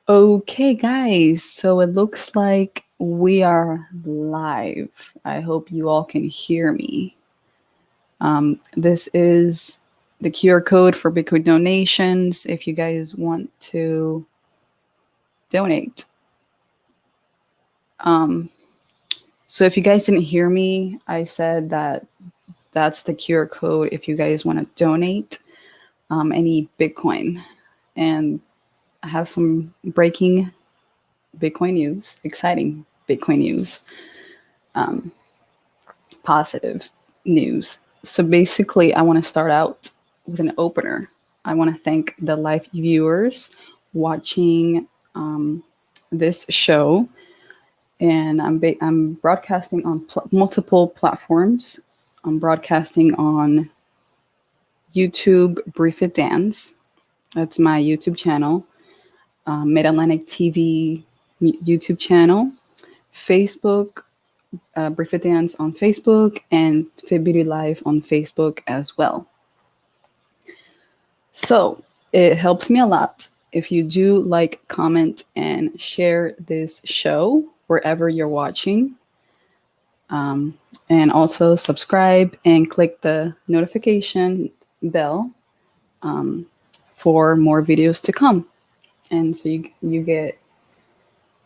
Okay, guys, so it looks like we are live. I hope you all can hear me. This is the QR code for Bitcoin donations if you guys want to donate. So if you guys didn't hear me, I said that that's the QR code if you guys want to donate any Bitcoin. And I have some breaking Bitcoin news, exciting Bitcoin news, positive news. So basically, I want to start out with an opener. I want to thank the live viewers watching this show, and I'm broadcasting on multiple platforms. I'm broadcasting on YouTube, BriFitDance. That's my YouTube channel. Mid Atlantic TV YouTube channel, Facebook, BriFitDance on Facebook, and Fit Beauty Live on Facebook as well. So it helps me a lot if you do like, comment, and share this show wherever you're watching. And also subscribe and click the notification bell for more videos to come. And so you get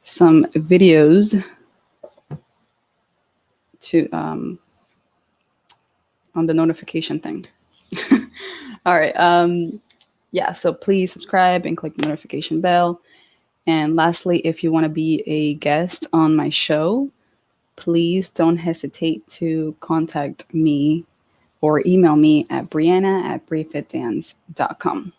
some videos to on the notification thing. All right. Yeah, so please subscribe and click the notification bell. And lastly, if you want to be a guest on my show, please don't hesitate to contact me or email me at Brianna@BriFitDance.com.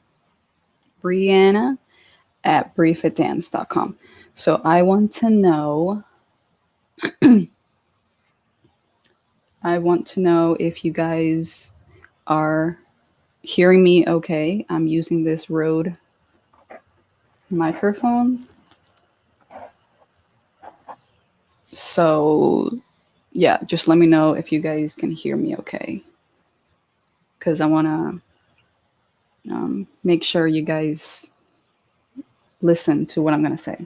Brianna@BriFitDance.com. So I want to know if you guys are hearing me okay. I'm using this Rode microphone. So yeah, just let me know if you guys can hear me okay. Because I want to make sure you guys listen to what I'm going to say.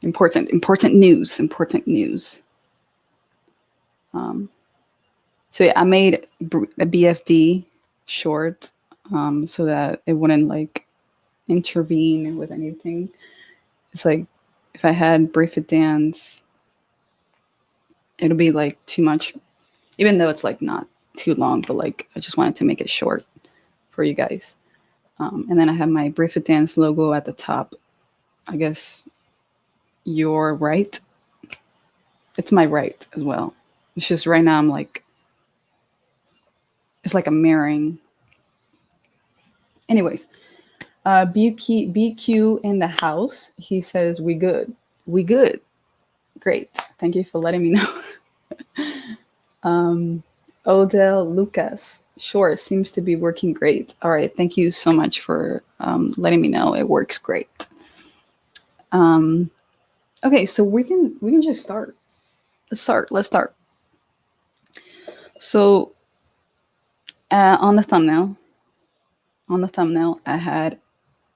Important news. So yeah, I made a BFD short so that it wouldn't like intervene with anything. It's like if I had BriFitDance, it'll be like too much, even though it's like not too long, but like I just wanted to make it short for you guys. And then I have my BriFitDance logo at the top. I guess you're right. It's my right as well. It's just right now I'm like, it's like a mirroring. Anyways, BQ in the house. He says, we good. We good. Great. Thank you for letting me know. Odell Lucas. Sure, seems to be working great. All right. Thank you so much for letting me know. It works great. Okay, so we can just start. Let's start. So on the thumbnail, I had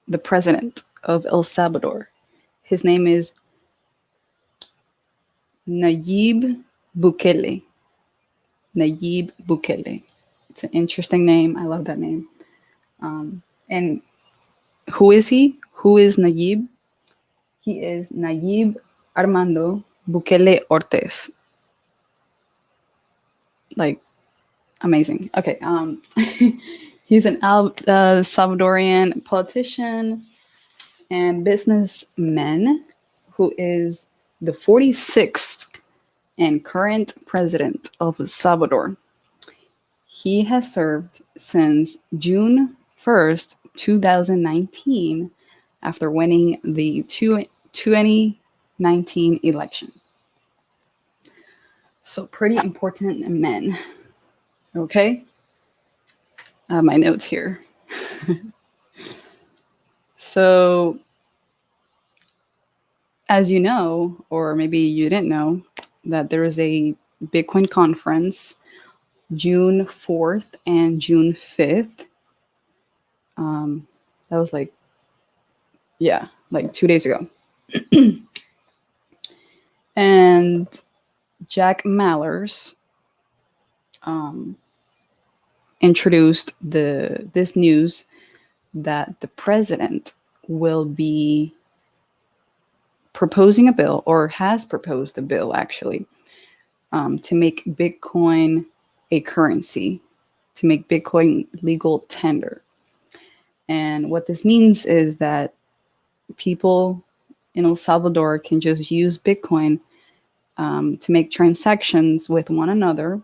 the president of El Salvador. His name is Nayib Bukele. Nayib Bukele. It's an interesting name. I love that name. And who is he? Who is Nayib? He is Nayib Armando Bukele Ortiz. Like, amazing. Okay. He's an Salvadorian politician and businessman who is the 46th and current president of El Salvador. He has served since June 1st, 2019, after winning the 2019 election. So pretty important men. Okay? I have my notes here. So, as you know, or maybe you didn't know, that there is a Bitcoin conference June 4th and June 5th. That was like Yeah, like 2 days ago. And Jack Mallers um, introduced this news that the president will be proposing a bill, or has proposed a bill actually, to make Bitcoin a currency, to make Bitcoin legal tender. And what this means is that people in El Salvador can just use Bitcoin to make transactions with one another,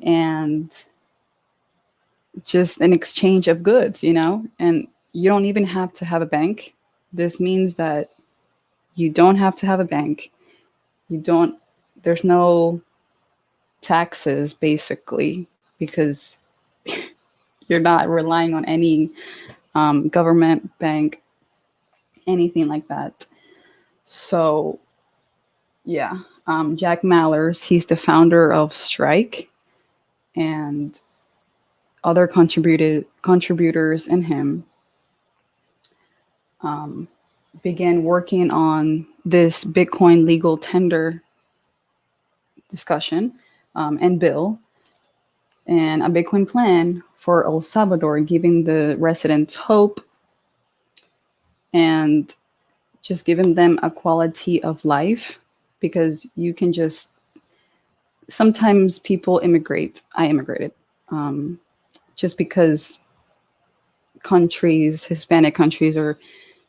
and just an exchange of goods, and you don't even have to have a bank. This means that you don't have to have a bank. You don't, there's no taxes basically, because you're not relying on any government, bank, anything like that. So, yeah, Jack Mallers, he's the founder of Strike, and other contributors in him began working on this Bitcoin legal tender discussion and bill, and a Bitcoin plan for El Salvador, giving the residents hope and just giving them a quality of life, because you can just, sometimes people immigrate. I immigrated just because countries, Hispanic countries or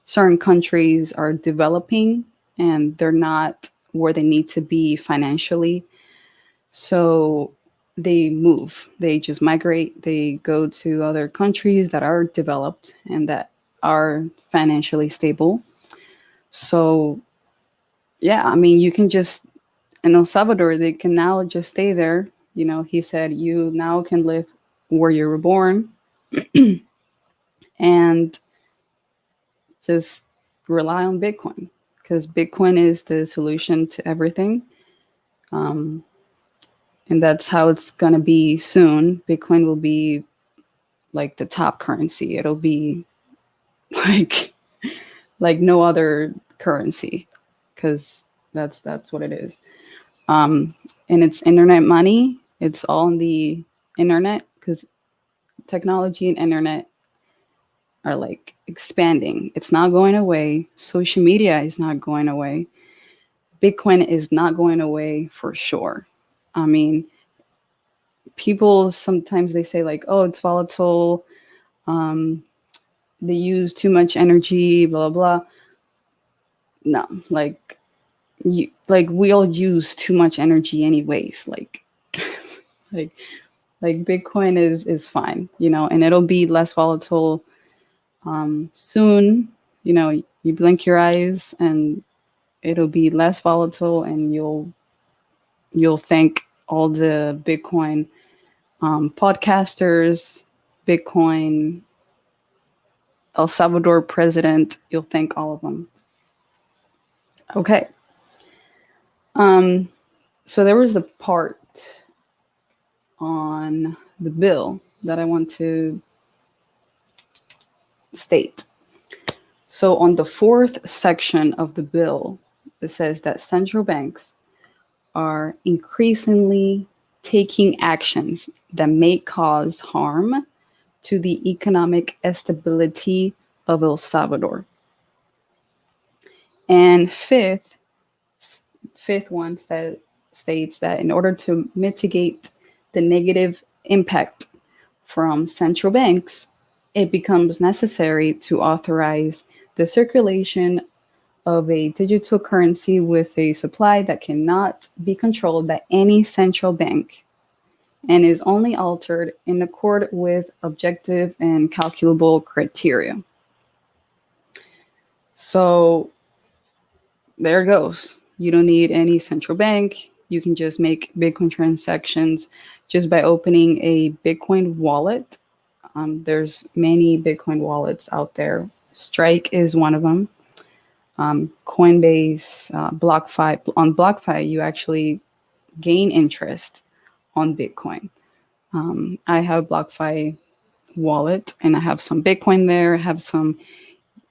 certain countries, are developing and they're not where they need to be financially. So they move, they just migrate, they go to other countries that are developed and that are financially stable. So, yeah, I mean, you can just, in El Salvador, they can now just stay there. He said, you now can live where you were born and just rely on Bitcoin, because Bitcoin is the solution to everything. Um, and that's how it's going to be soon. Bitcoin will be like the top currency. It'll be like no other currency, because that's what it is. And it's internet money. It's all on the internet, because technology and internet are like expanding. It's not going away. Social media is not going away. Bitcoin is not going away for sure. I mean, people sometimes they say like, oh, it's volatile. Um, they use too much energy, blah, blah, blah. No, like we all use too much energy anyways. Like like Bitcoin is fine, and it'll be less volatile soon. You blink your eyes and it'll be less volatile, and you'll thank all the Bitcoin podcasters, Bitcoin El Salvador president. You'll thank all of them. Okay. So there was a part on the bill that I want to state. So on the fourth section of the bill, it says that central banks are increasingly taking actions that may cause harm to the economic stability of El Salvador. And fifth one states that in order to mitigate the negative impact from central banks, it becomes necessary to authorize the circulation of a digital currency with a supply that cannot be controlled by any central bank and is only altered in accord with objective and calculable criteria. So there goes. You don't need any central bank. You can just make Bitcoin transactions just by opening a Bitcoin wallet. There's many Bitcoin wallets out there. Strike is one of them. Coinbase, BlockFi. On BlockFi, you actually gain interest on Bitcoin. I have a BlockFi wallet and I have some Bitcoin there. I have some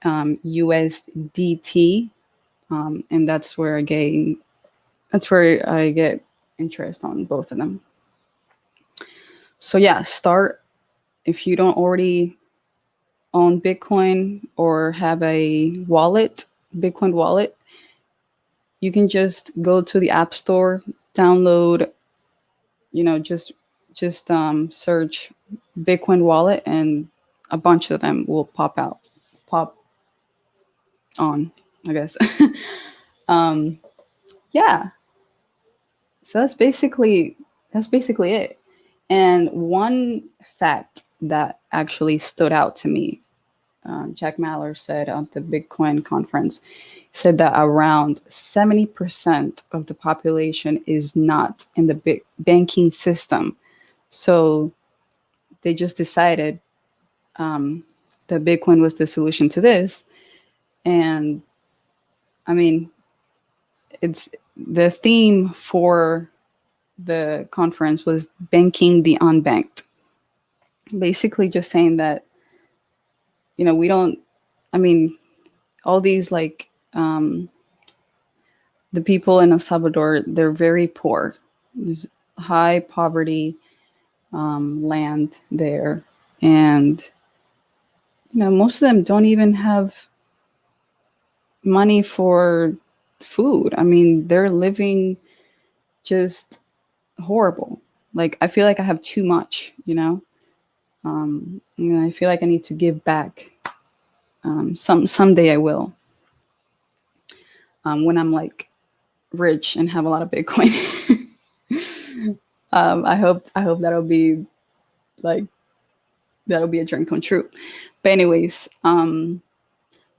USDT, and that's where I get interest on both of them. So yeah, start if you don't already own Bitcoin or have a wallet, Bitcoin wallet. You can just go to the App Store, download, just search Bitcoin wallet, and a bunch of them will pop on, I guess. um, yeah. So that's basically it. And one fact that actually stood out to me, Jack Mallers said at the Bitcoin conference, said that around 70% of the population is not in the big banking system. So they just decided that Bitcoin was the solution to this. And I mean, it's the theme for the conference was banking the unbanked. Basically, just saying that, we don't, I mean, all these like the people in El Salvador, they're very poor. There's high poverty land there. And, most of them don't even have money for food. I mean, they're living just horrible. Like, I feel like I have too much, I feel like I need to give back. Someday I will. When I'm like rich and have a lot of Bitcoin. I hope like that'll be a dream come true. But anyways,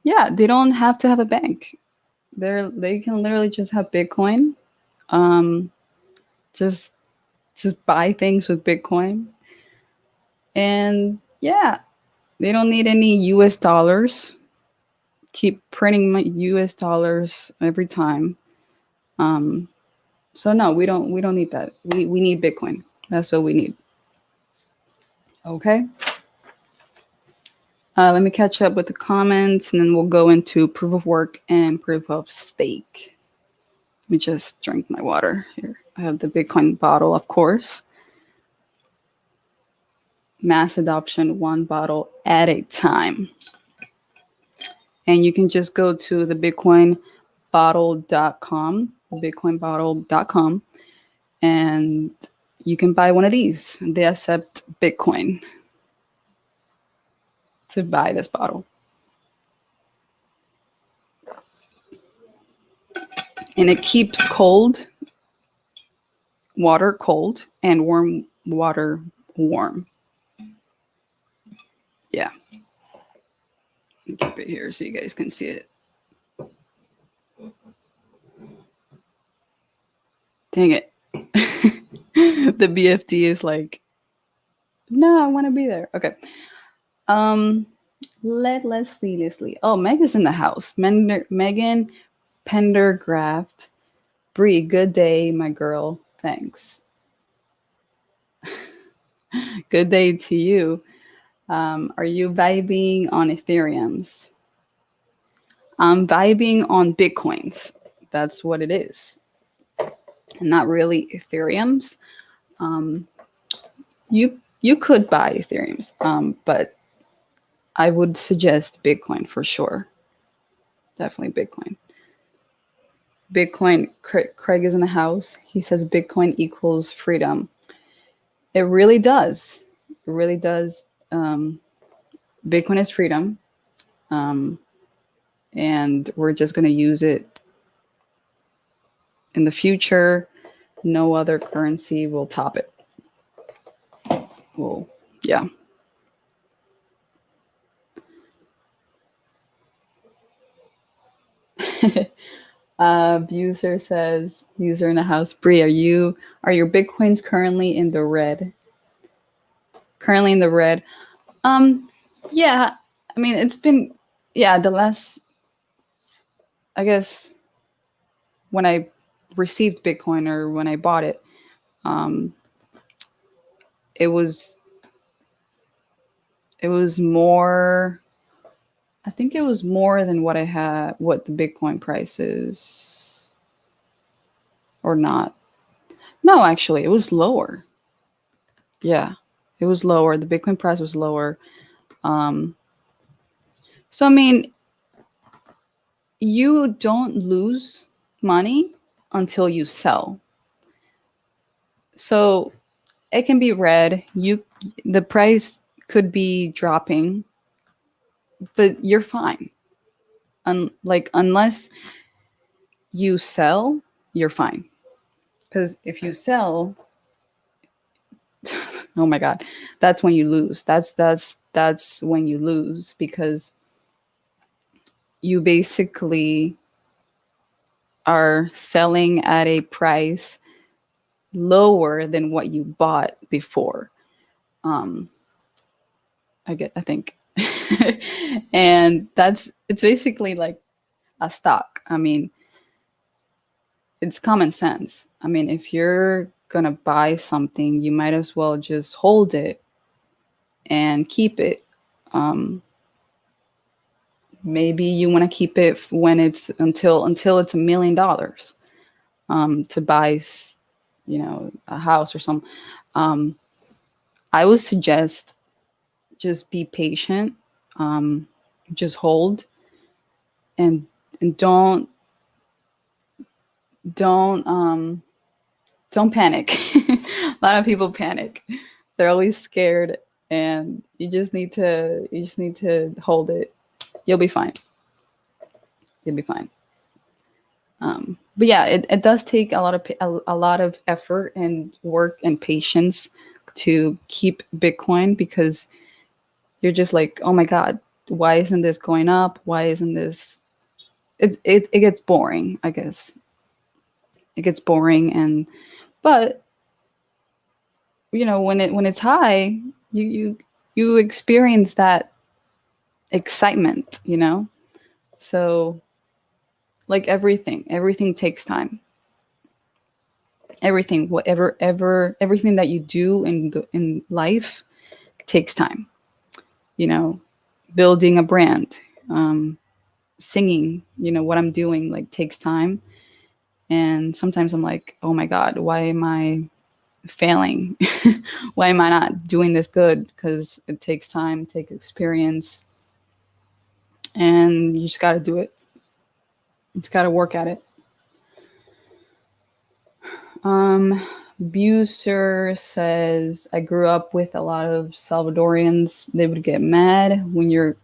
yeah, they don't have to have a bank. They can literally just have Bitcoin. Um, just buy things with Bitcoin, and yeah, they don't need any U.S. dollars. Keep printing my U.S. dollars every time. Um, so no, we don't need that. We need Bitcoin. That's what we need. Okay. Let me catch up with the comments, and then we'll go into proof of work and proof of stake. Let me just drink my water here. I have the Bitcoin bottle, of course. Mass adoption, one bottle at a time. And you can just go to the bitcoinbottle.com, and you can buy one of these. They accept Bitcoin to buy this bottle. And it keeps water cold and warm water warm. Yeah. Keep it here so you guys can see it. Dang it. The BFD is like, no, I want to be there. Okay. Let's see. Oh, Meg is in the house. Megan Pendergraft. Bree, good day, my girl. Thanks. Good day to you. Are you vibing on Ethereums? I'm vibing on Bitcoins. That's what it is. And not really Ethereums. You could buy Ethereums, but I would suggest Bitcoin for sure. Definitely Bitcoin. Bitcoin, Craig is in the house. He says Bitcoin equals freedom. It really does. It really does. Bitcoin is freedom. And we're just going to use it in the future. No other currency will top it. Well, yeah. User says, user in the house, Bree, are your Bitcoins currently in the red? Currently in the red. Yeah. I mean, it's been, the last, I guess, when I received Bitcoin or when I bought it, it was more I think it was more than what I had, what the Bitcoin price is, or not. No, actually, it was lower. Yeah, it was lower. The Bitcoin price was lower. Um, so, I mean, you don't lose money until you sell. So it can be red. The price could be dropping, but you're fine. Like unless you sell, you're fine. Because if you sell, oh my god, that's when you lose. That's when you lose because you basically are selling at a price lower than what you bought before. Um, I think, and it's basically like a stock. I mean, it's common sense. I mean, if you're gonna buy something, you might as well just hold it and keep it. Um, maybe you want to keep it when it's until it's $1 million to buy, a house or some. Um, I would suggest just be patient, um, just hold, and and don't don't panic. A lot of people panic. They're always scared, and you just need to hold it. You'll be fine. You'll be fine. But yeah, it does take a lot of effort and work and patience to keep Bitcoin because you're just like, oh my god, why isn't this going up? Why isn't this? It gets boring, I guess. It gets boring, and but when it's high, you experience that excitement, So like everything takes time. Everything, everything that you do in life takes time. You know, building a brand, singing, what I'm doing like takes time. And sometimes I'm like, oh my god, why am I failing? Why am I not doing this good? Because it takes time, it takes experience, and you just got to do it. You just got to work at it. Um, Buser says, I grew up with a lot of Salvadorians. They would get mad when you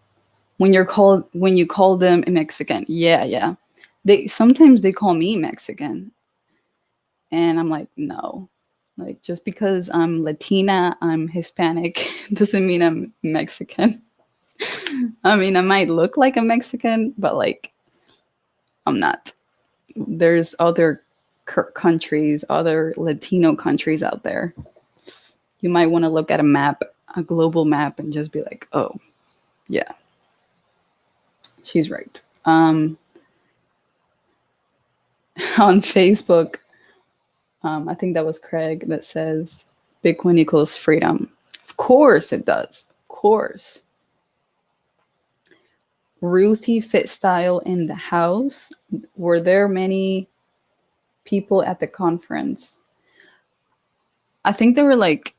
call them a Mexican. Yeah, yeah. They call me Mexican, and I'm like, no. Like just because I'm Latina, I'm Hispanic doesn't mean I'm Mexican. I mean, I might look like a Mexican, but like I'm not. There's other countries, other Latino countries out there. You might want to look at a global map, and just be like, oh, yeah, she's right. On Facebook, I think that was Craig that says Bitcoin equals freedom. Of course it does. Of course. Ruthie Fit Style in the house. Were there many people at the conference? I think there were like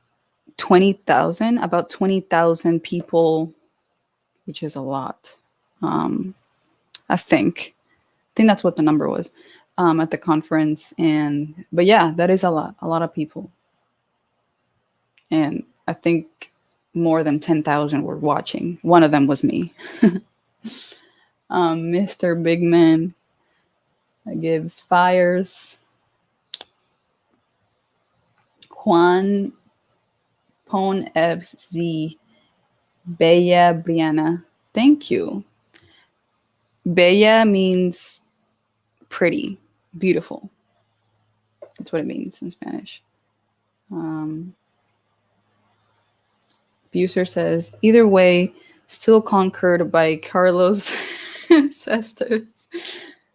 20,000, about 20,000 people, which is a lot. Um, I think. I think that's what the number was at the conference. But yeah, that is a lot of people. And I think more than 10,000 were watching. One of them was me. Mr. Bigman gives fires. Juan Pon FZ Bella Brianna. Thank you. Bella means pretty, beautiful. That's what it means in Spanish. Buser says, either way, still conquered by Carlos Sesters,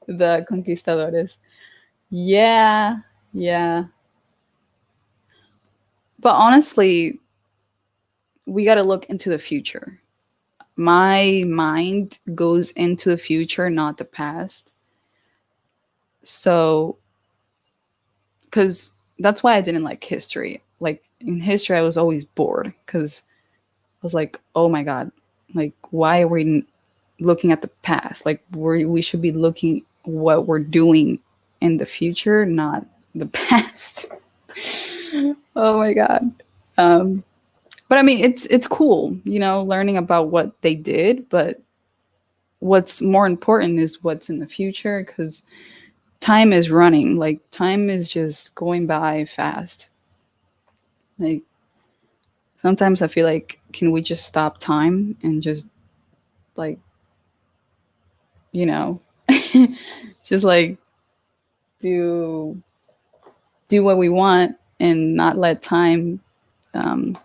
the conquistadores. Yeah, yeah. But honestly, we got to look into the future. my mind goes into the future, not the past. So, because that's why I didn't like history. Like in history, I was always bored because I was like, oh my God, like, why are we looking at the past? Like, we should be looking what we're doing in the future, not the past. Oh my God. Um, but I mean, it's cool, learning about what they did, but what's more important is what's in the future because time is running. Like time is just going by fast. Like sometimes I feel like, can we just stop time and just like, you know, just like do do what we want and not let time um,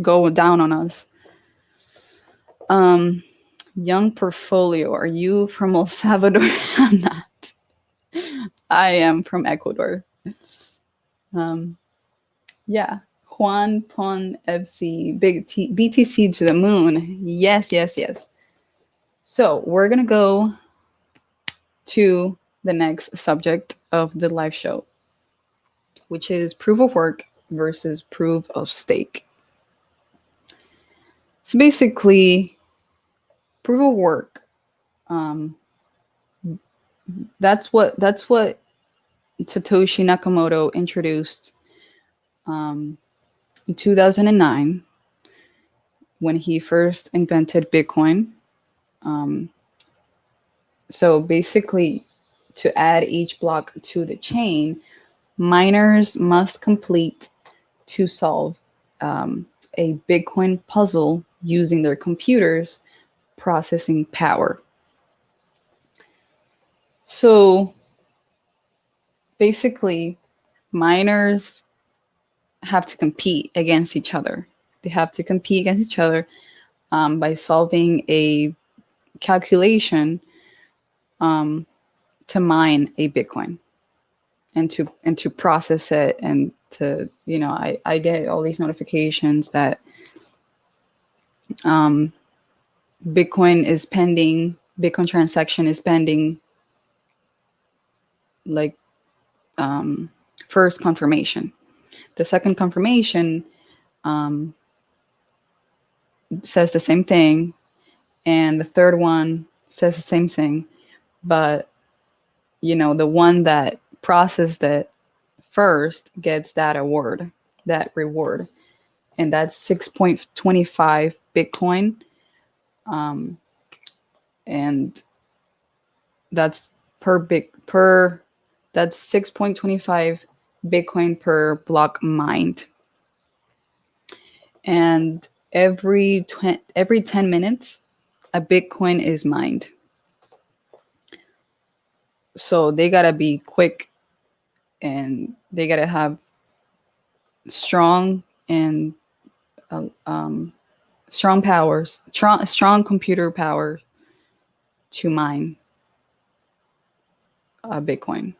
go down on us. Um, Young portfolio, are you from El Salvador? I'm not. I am from Ecuador. Um, yeah. Juan Pon FC, BTC to the moon. Yes, yes, yes. So we're going to go to the next subject of the live show, which is proof of work versus proof of stake. So basically, proof of work. Um, that's what Satoshi Nakamoto introduced in 2009 when he first invented Bitcoin. Um, so basically, to add each block to the chain, miners must complete to solve a Bitcoin puzzle using their computers processing power. So basically, miners have to compete against each other. They have to compete against each other by solving a calculation um, to mine a Bitcoin and to process it and to I get all these notifications that um, Bitcoin transaction is pending, like um, first confirmation. The second confirmation um, says the same thing, and the third one says the same thing, but the one that processed it first gets that reward, and that's 6.25 Bitcoin, um, and that's per that's 6.25 Bitcoin per block mined, and every 10 minutes a Bitcoin is mined. So they gotta be quick and they gotta have strong and uh, um, strong computer power to mine Bitcoin.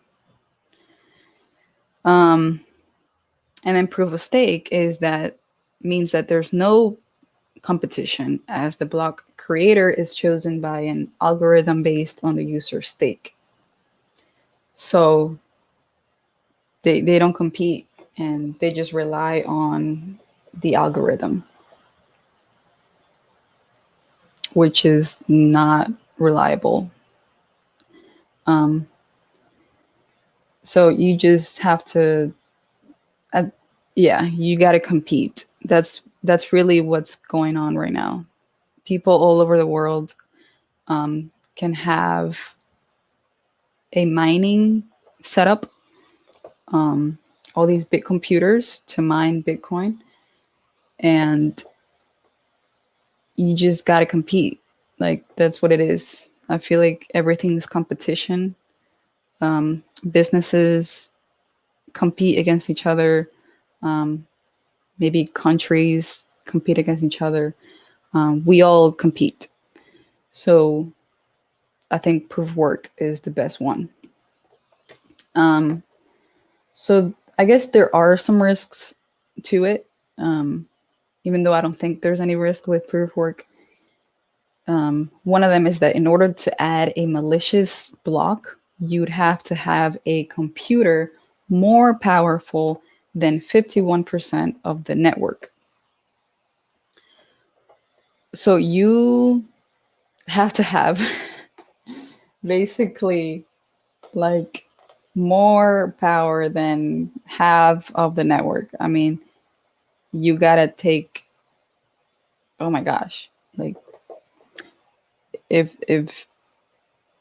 Um, and then proof of stake means that there's no competition, as the block creator is chosen by an algorithm based on the user's stake. So they don't compete and they just rely on the algorithm, which is not reliable. Um, so you just have to, uh, yeah, you got to compete. That's really what's going on right now. People all over the world can have a mining setup, all these big computers to mine Bitcoin, and you just got to compete. Like that's what it is. I feel like everything's competition. Businesses compete against each other. Um, Maybe countries compete against each other. We all compete. So I think proof of work is the best one. So I guess there are some risks to it. even though I don't think there's any risk with proof of work. One of them is that in order to add a malicious block, you'd have to have a computer more powerful than 51% of the network. So you have to have basically like more power than half of the network. I mean, you gotta take, oh my gosh, like if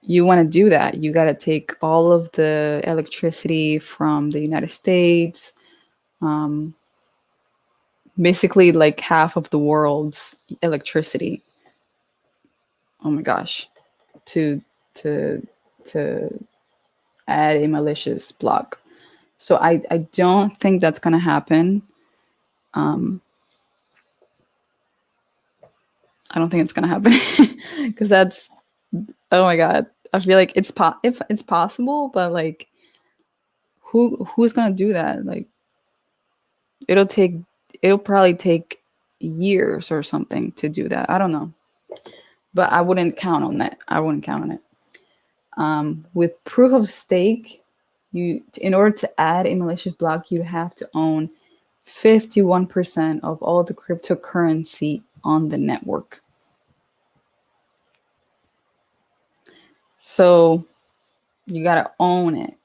you want to do that, you got to take all of the electricity from the United States, um, basically like half of the world's electricity. Oh my gosh, to to to add a malicious block. So I don't think that's gonna happen. Um, I don't think it's gonna happen because that's, oh my god. I feel like if it's possible, but like who's gonna do that? Like it'll take it'll probably take years or something to do that. I don't know, but I wouldn't count on that. I wouldn't count on it. With proof of stake, you in order to add a malicious block, you have to own 51% of all the cryptocurrency on the network. So you gotta own it.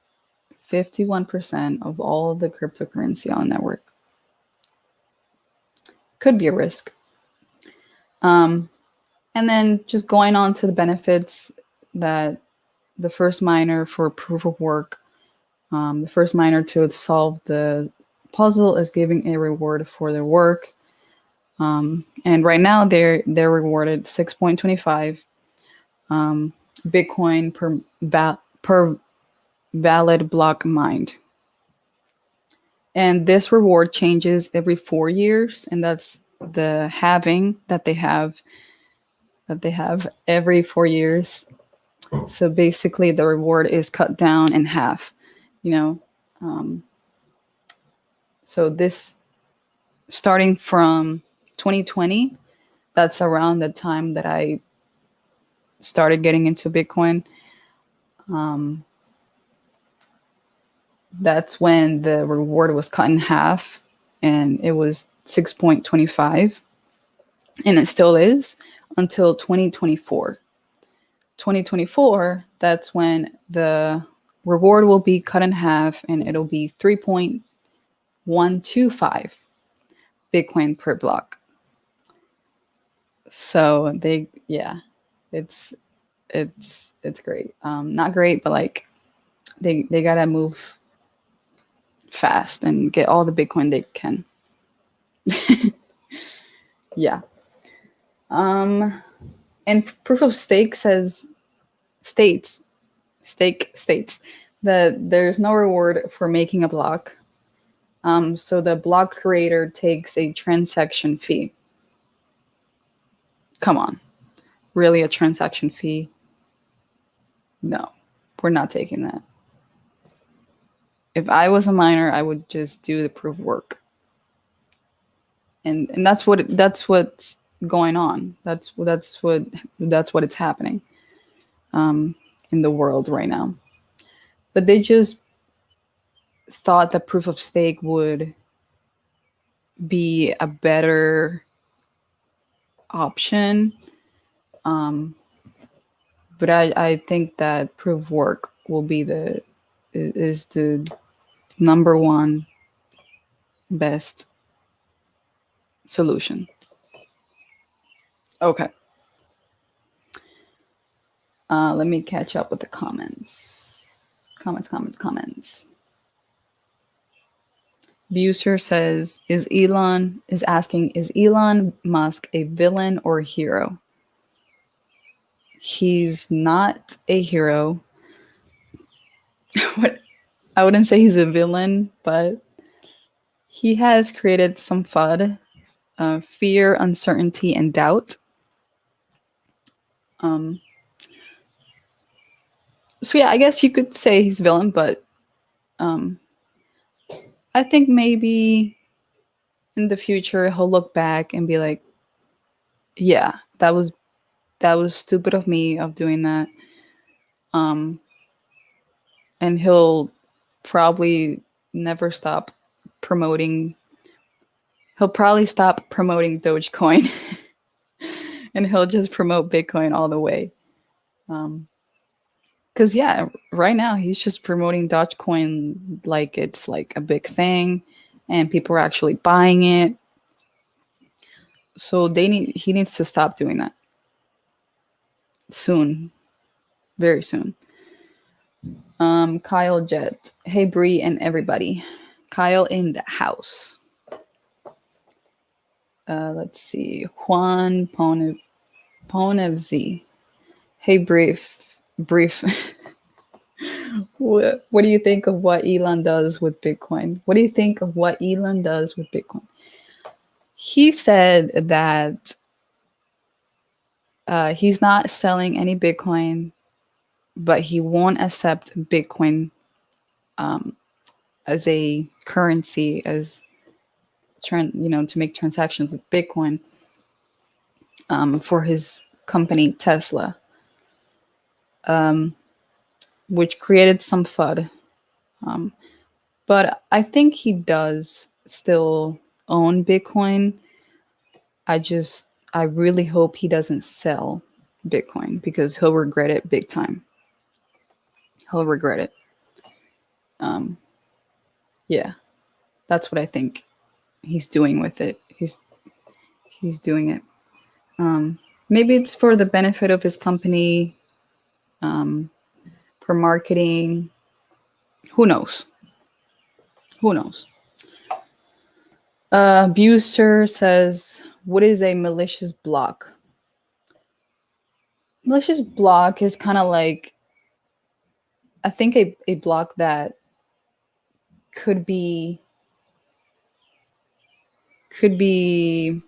51% of all the cryptocurrency on the network. Could be a risk. And then just going on to the benefits that the first miner for proof of work, the first miner to solve the puzzle is giving a reward for their work. And right now they're rewarded 6.25 Bitcoin per valid block mined. And this reward changes every 4 years, and that's the halving that they have every 4 years. So basically, the reward is cut down in half. You know, so this starting from 2020, that's around the time that I started getting into Bitcoin. That's when the reward was cut in half, and it was 6.25, and it still is until 2024. 2024, that's when the reward will be cut in half, and it'll be 3.125 Bitcoin per block. So it's great. Not great, but like they gotta move fast and get all the Bitcoin they can. Yeah. And proof of stake states that there's no reward for making a block. So the block creator takes a transaction fee. Come on. Really, a transaction fee? No, we're not taking that. If I was a miner, I would just do the proof work. And that's what's going on. That's what it's happening in the world right now. But they just thought that proof of stake would be a better option. But I think that proof of work will be the number one best solution. Okay. Let me catch up with the comments. Comments. Buser says, is Elon Musk a villain or a hero? He's not a hero. I wouldn't say he's a villain, but he has created some FUD, fear, uncertainty, and doubt. So yeah, I guess you could say he's a villain, but I think maybe in the future he'll look back and be like, yeah, that was stupid of me of doing that. Um, and he'll probably never stop promoting. He'll probably stop promoting Dogecoin, and he'll just promote Bitcoin all the way. Um, Cause yeah, right now he's just promoting Dogecoin like it's like a big thing, and people are actually buying it. So he needs to stop doing that soon, very soon. Kyle Jet, hey Bree and everybody, Kyle in the house. Let's see, Juan Ponevz, hey brief. What do you think of what Elon does with Bitcoin? What do you think of what Elon does with Bitcoin? He said that he's not selling any Bitcoin, but he won't accept Bitcoin um, as a currency, as to make transactions with Bitcoin for his company Tesla, which created some FUD. Um, but I think he does still own Bitcoin. I really hope he doesn't sell Bitcoin because he'll regret it big time. He'll regret it. Um, yeah, that's what I think he's doing with it. He's doing it. Maybe it's for the benefit of his company, um, for marketing. Who knows? Who knows? Abuser says, "What is a malicious block?" Malicious block is kind of like, I think, a block that could be could be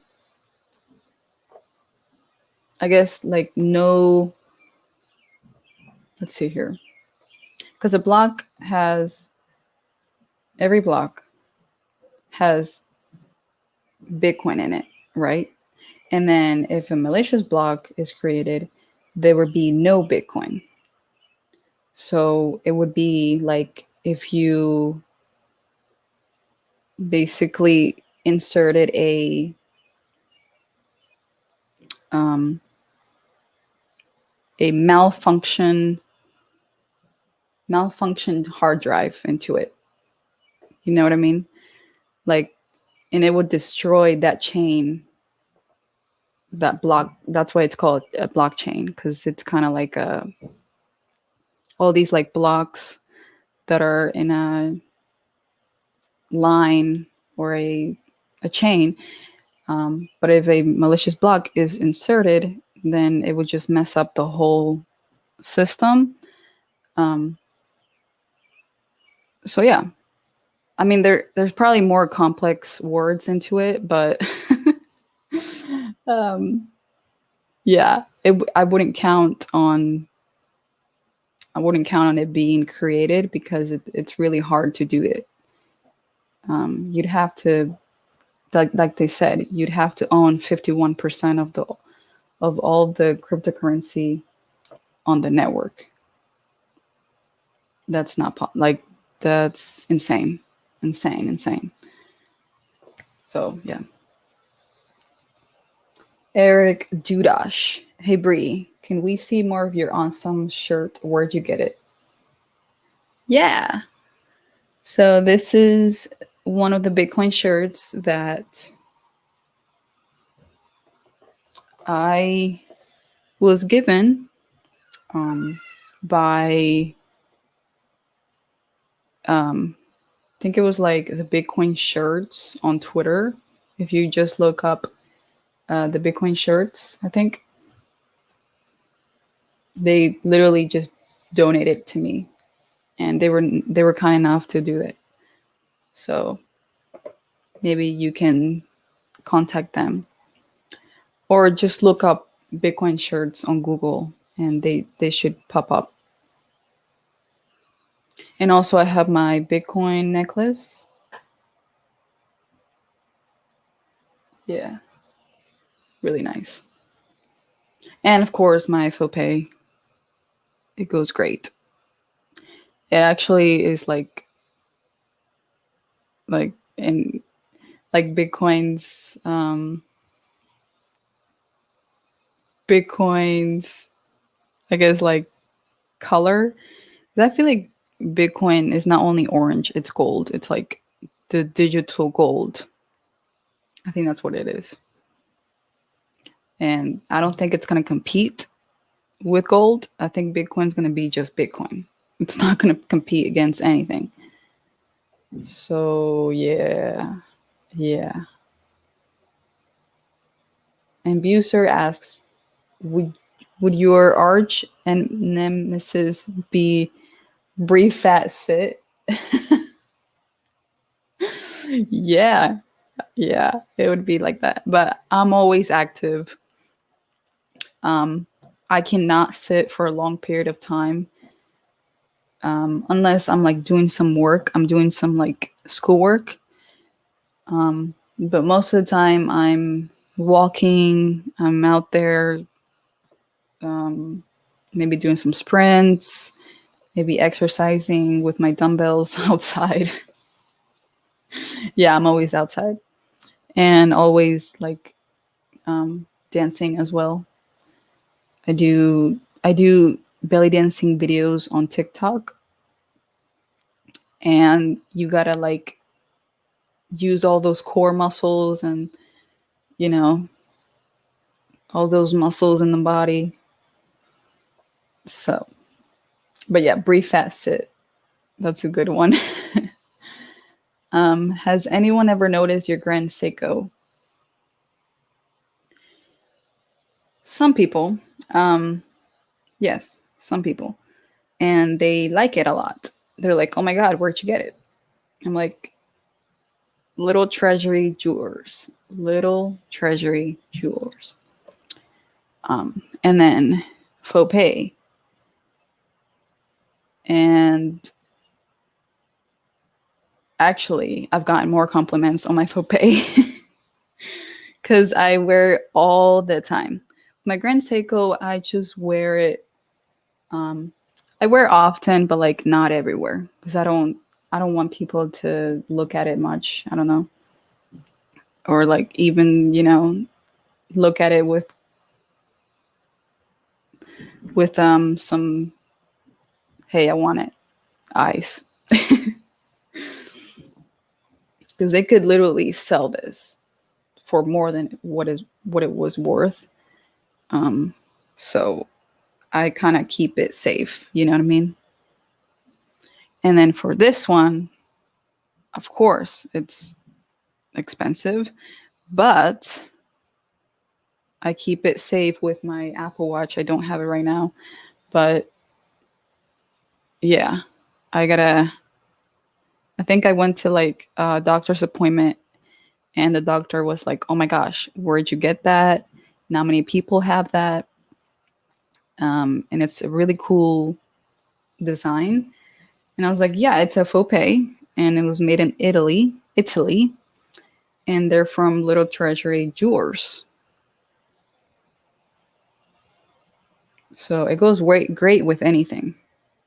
I guess like no. Let's see here, because a block has every block has Bitcoin in it, right? And then if a malicious block is created, there would be no Bitcoin. So it would be like if you basically inserted um, a malfunctioned hard drive into it. You know what I mean? Like, and it would destroy that chain, that block. That's why it's called a blockchain, because it's kind of like all these like blocks that are in a line or a chain. But if a malicious block is inserted, then it would just mess up the whole system. Um, so yeah, I mean there's probably more complex words into it, but um, yeah, I wouldn't count on it being created because it's really hard to do it. You'd have to, like they said, you'd have to own 51% of all the cryptocurrency on the network. That's not like that's insane, insane. So yeah. Eric Dudash, hey Bree, can we see more of your awesome shirt? Where'd you get it? Yeah. So this is one of the Bitcoin shirts that I was given by I think it was like the Bitcoin shirts on Twitter. If you just look up the Bitcoin shirts, I think they literally just donated to me, and they were kind enough to do it. So maybe you can contact them or just look up Bitcoin shirts on Google, and they should pop up. And also, I have my Bitcoin necklace. Yeah, really nice. And of course, my faux pay, it goes great. It actually is like in like Bitcoin's, I guess, like color. 'Cause I feel like Bitcoin is not only orange, it's gold. It's like the digital gold. I think that's what it is. And I don't think it's going to compete with gold. I think Bitcoin's going to be just Bitcoin. It's not going to compete against anything. So, yeah. Yeah. And Buser asks, would would your arch and nemesis be brief fat sit? Yeah. Yeah, it would be like that. But I'm always active. Um, I cannot sit for a long period of time unless I'm like doing some work. I'm doing some like schoolwork. But most of the time, I'm walking. I'm out there, um, maybe doing some sprints, maybe exercising with my dumbbells outside. Yeah, I'm always outside and always like dancing as well. I do belly dancing videos on TikTok, and you gotta like use all those core muscles and you know all those muscles in the body. So, but yeah, brief fat sit. That's a good one. Has anyone ever noticed your grand seiko? Some people. Um, yes, some people, and they like it a lot. They're like, "Oh my god, where'd you get it?" I'm like, "Little Treasury Jewelers, Little Treasury Jewelers." And then faux pay. And actually, I've gotten more compliments on my faux pay because I wear it all the time. My Grand Seiko, I just wear it. Um, I wear it often, but like not everywhere because I don't want people to look at it much. I don't know, or like even look at it with some, hey, I want it eyes, because they could literally sell this for more than what it was worth. So I kind of keep it safe, you know what I mean? And then for this one, of course, it's expensive, but I keep it safe with my Apple Watch. I don't have it right now, but yeah, I gotta. I think I went to like a doctor's appointment, and the doctor was like, "Oh my gosh, where'd you get that? Not many people have that." And it's a really cool design. And I was like, "Yeah, it's a faux pay, and it was made in Italy, and they're from Little Treasury Jewelers." So it goes great with anything.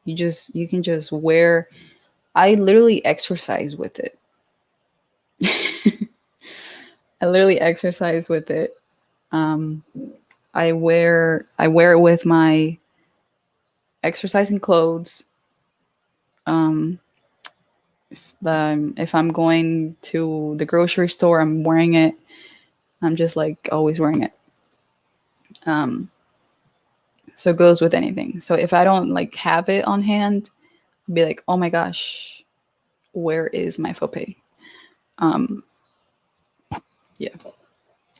You can just wear. I literally exercise with it. I literally exercise with it. Um, I wear it with my exercising clothes. Um, if I'm going to the grocery store, I'm wearing it. I'm just like always wearing it. Um, so it goes with anything. So if I don't like have it on hand, I'll be like, oh my gosh, where is my faux pay? Um, yeah,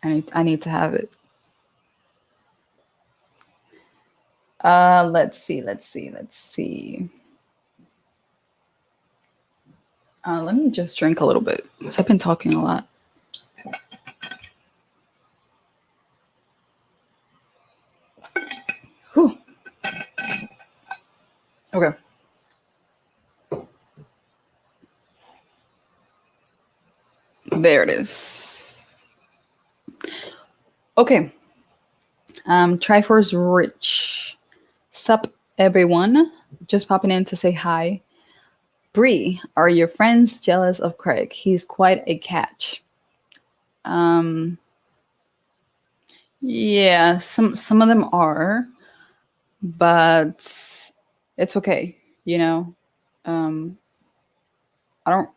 I need to have it. Let's see. Let me just drink a little bit because I've been talking a lot. Whew. Okay. There it is. Okay. Triforce Rich. Sup, everyone. Just popping in to say hi. Bree, are your friends jealous of Craig? He's quite a catch. Um, yeah, some of them are, but it's okay. You know, um, I don't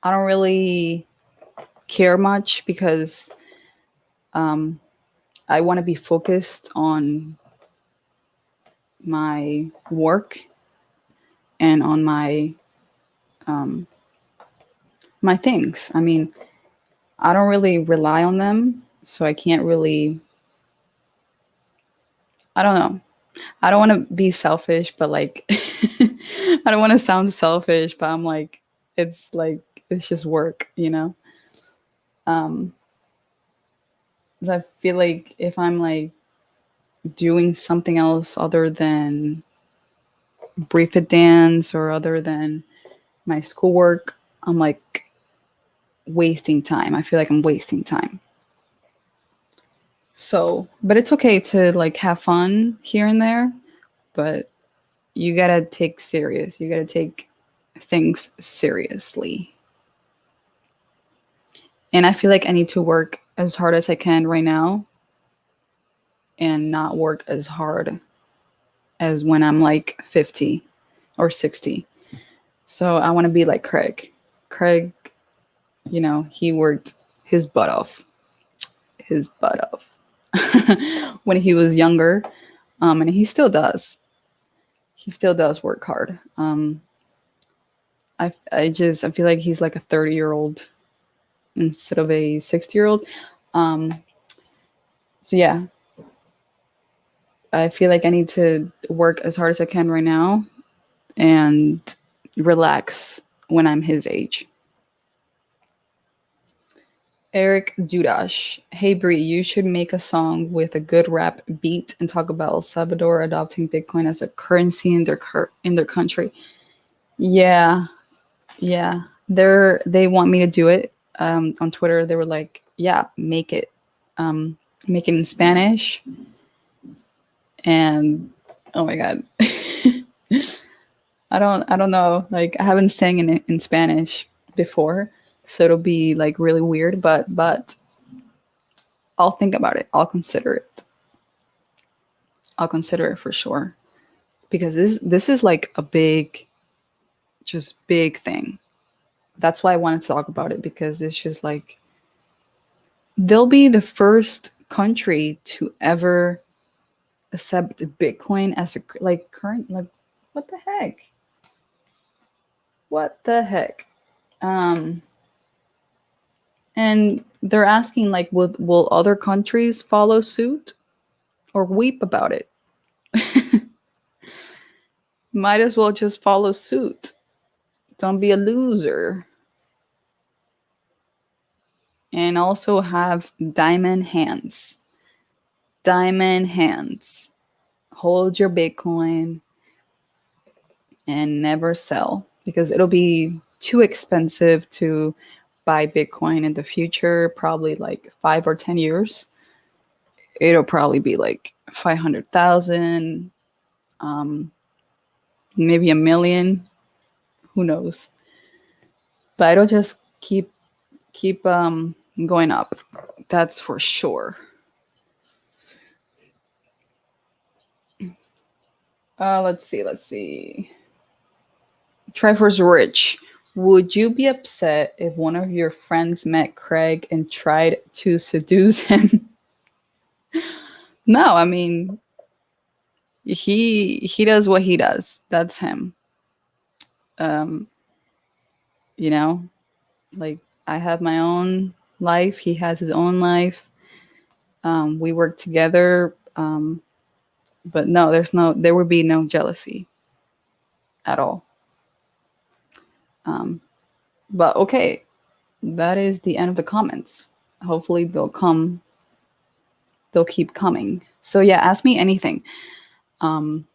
I don't really care much because um, I want to be focused on my work and on um, my things. I mean, I don't really rely on them, so I can't really. I don't know. I don't want to be selfish, but like, I don't want to sound selfish, but I'm like, it's just work, you know? Um, 'Cause I feel like if I'm like doing something else other than BriFitDance or other than my schoolwork, I'm like wasting time. I feel like I'm wasting time. So, but it's okay to like have fun here and there, but you gotta take serious. You gotta take things seriously. And I feel like I need to work as hard as I can right now and not work as hard as when I'm like 50 or 60. So I want to be like Craig. Craig, he worked his butt off, his butt off when he was younger. And he still does. He still does work hard. I feel like he's like a 30-year-old instead of a 60-year-old. Um, so yeah, I feel like I need to work as hard as I can right now and relax when I'm his age. Eric Dudash. Hey Bree, you should make a song with a good rap beat and talk about El Salvador adopting Bitcoin as a currency in their country. Yeah, yeah. They want me to do it. On Twitter, they were like, "Yeah, make it, um, make it in Spanish." And oh my god, I don't know. Like I haven't sang in Spanish before, so it'll be like really weird. But I'll think about it. I'll consider it. I'll consider it for sure because this is like a big, just big thing. That's why I wanted to talk about it because it's just like they'll be the first country to ever accept Bitcoin as a like current like what the heck? What the heck? Um, and they're asking like, will other countries follow suit or weep about it? Might as well just follow suit. Don't be a loser. And also have diamond hands. Diamond hands. Hold your Bitcoin and never sell because it'll be too expensive to buy Bitcoin in the future, probably like 5 or 10 years. It'll probably be like 500,000, um, maybe a million. Who knows? But it'll just keep going up. That's for sure. Let's see. Let's see. Triforce Rich. Would you be upset if one of your friends met Craig and tried to seduce him? No, I mean he does what he does. That's him. Um, you know, like I have my own life. He has his own life. We work together. But no, there would be no jealousy at all. Um, but okay, that is the end of the comments. Hopefully they'll keep coming. So yeah, ask me anything. Um,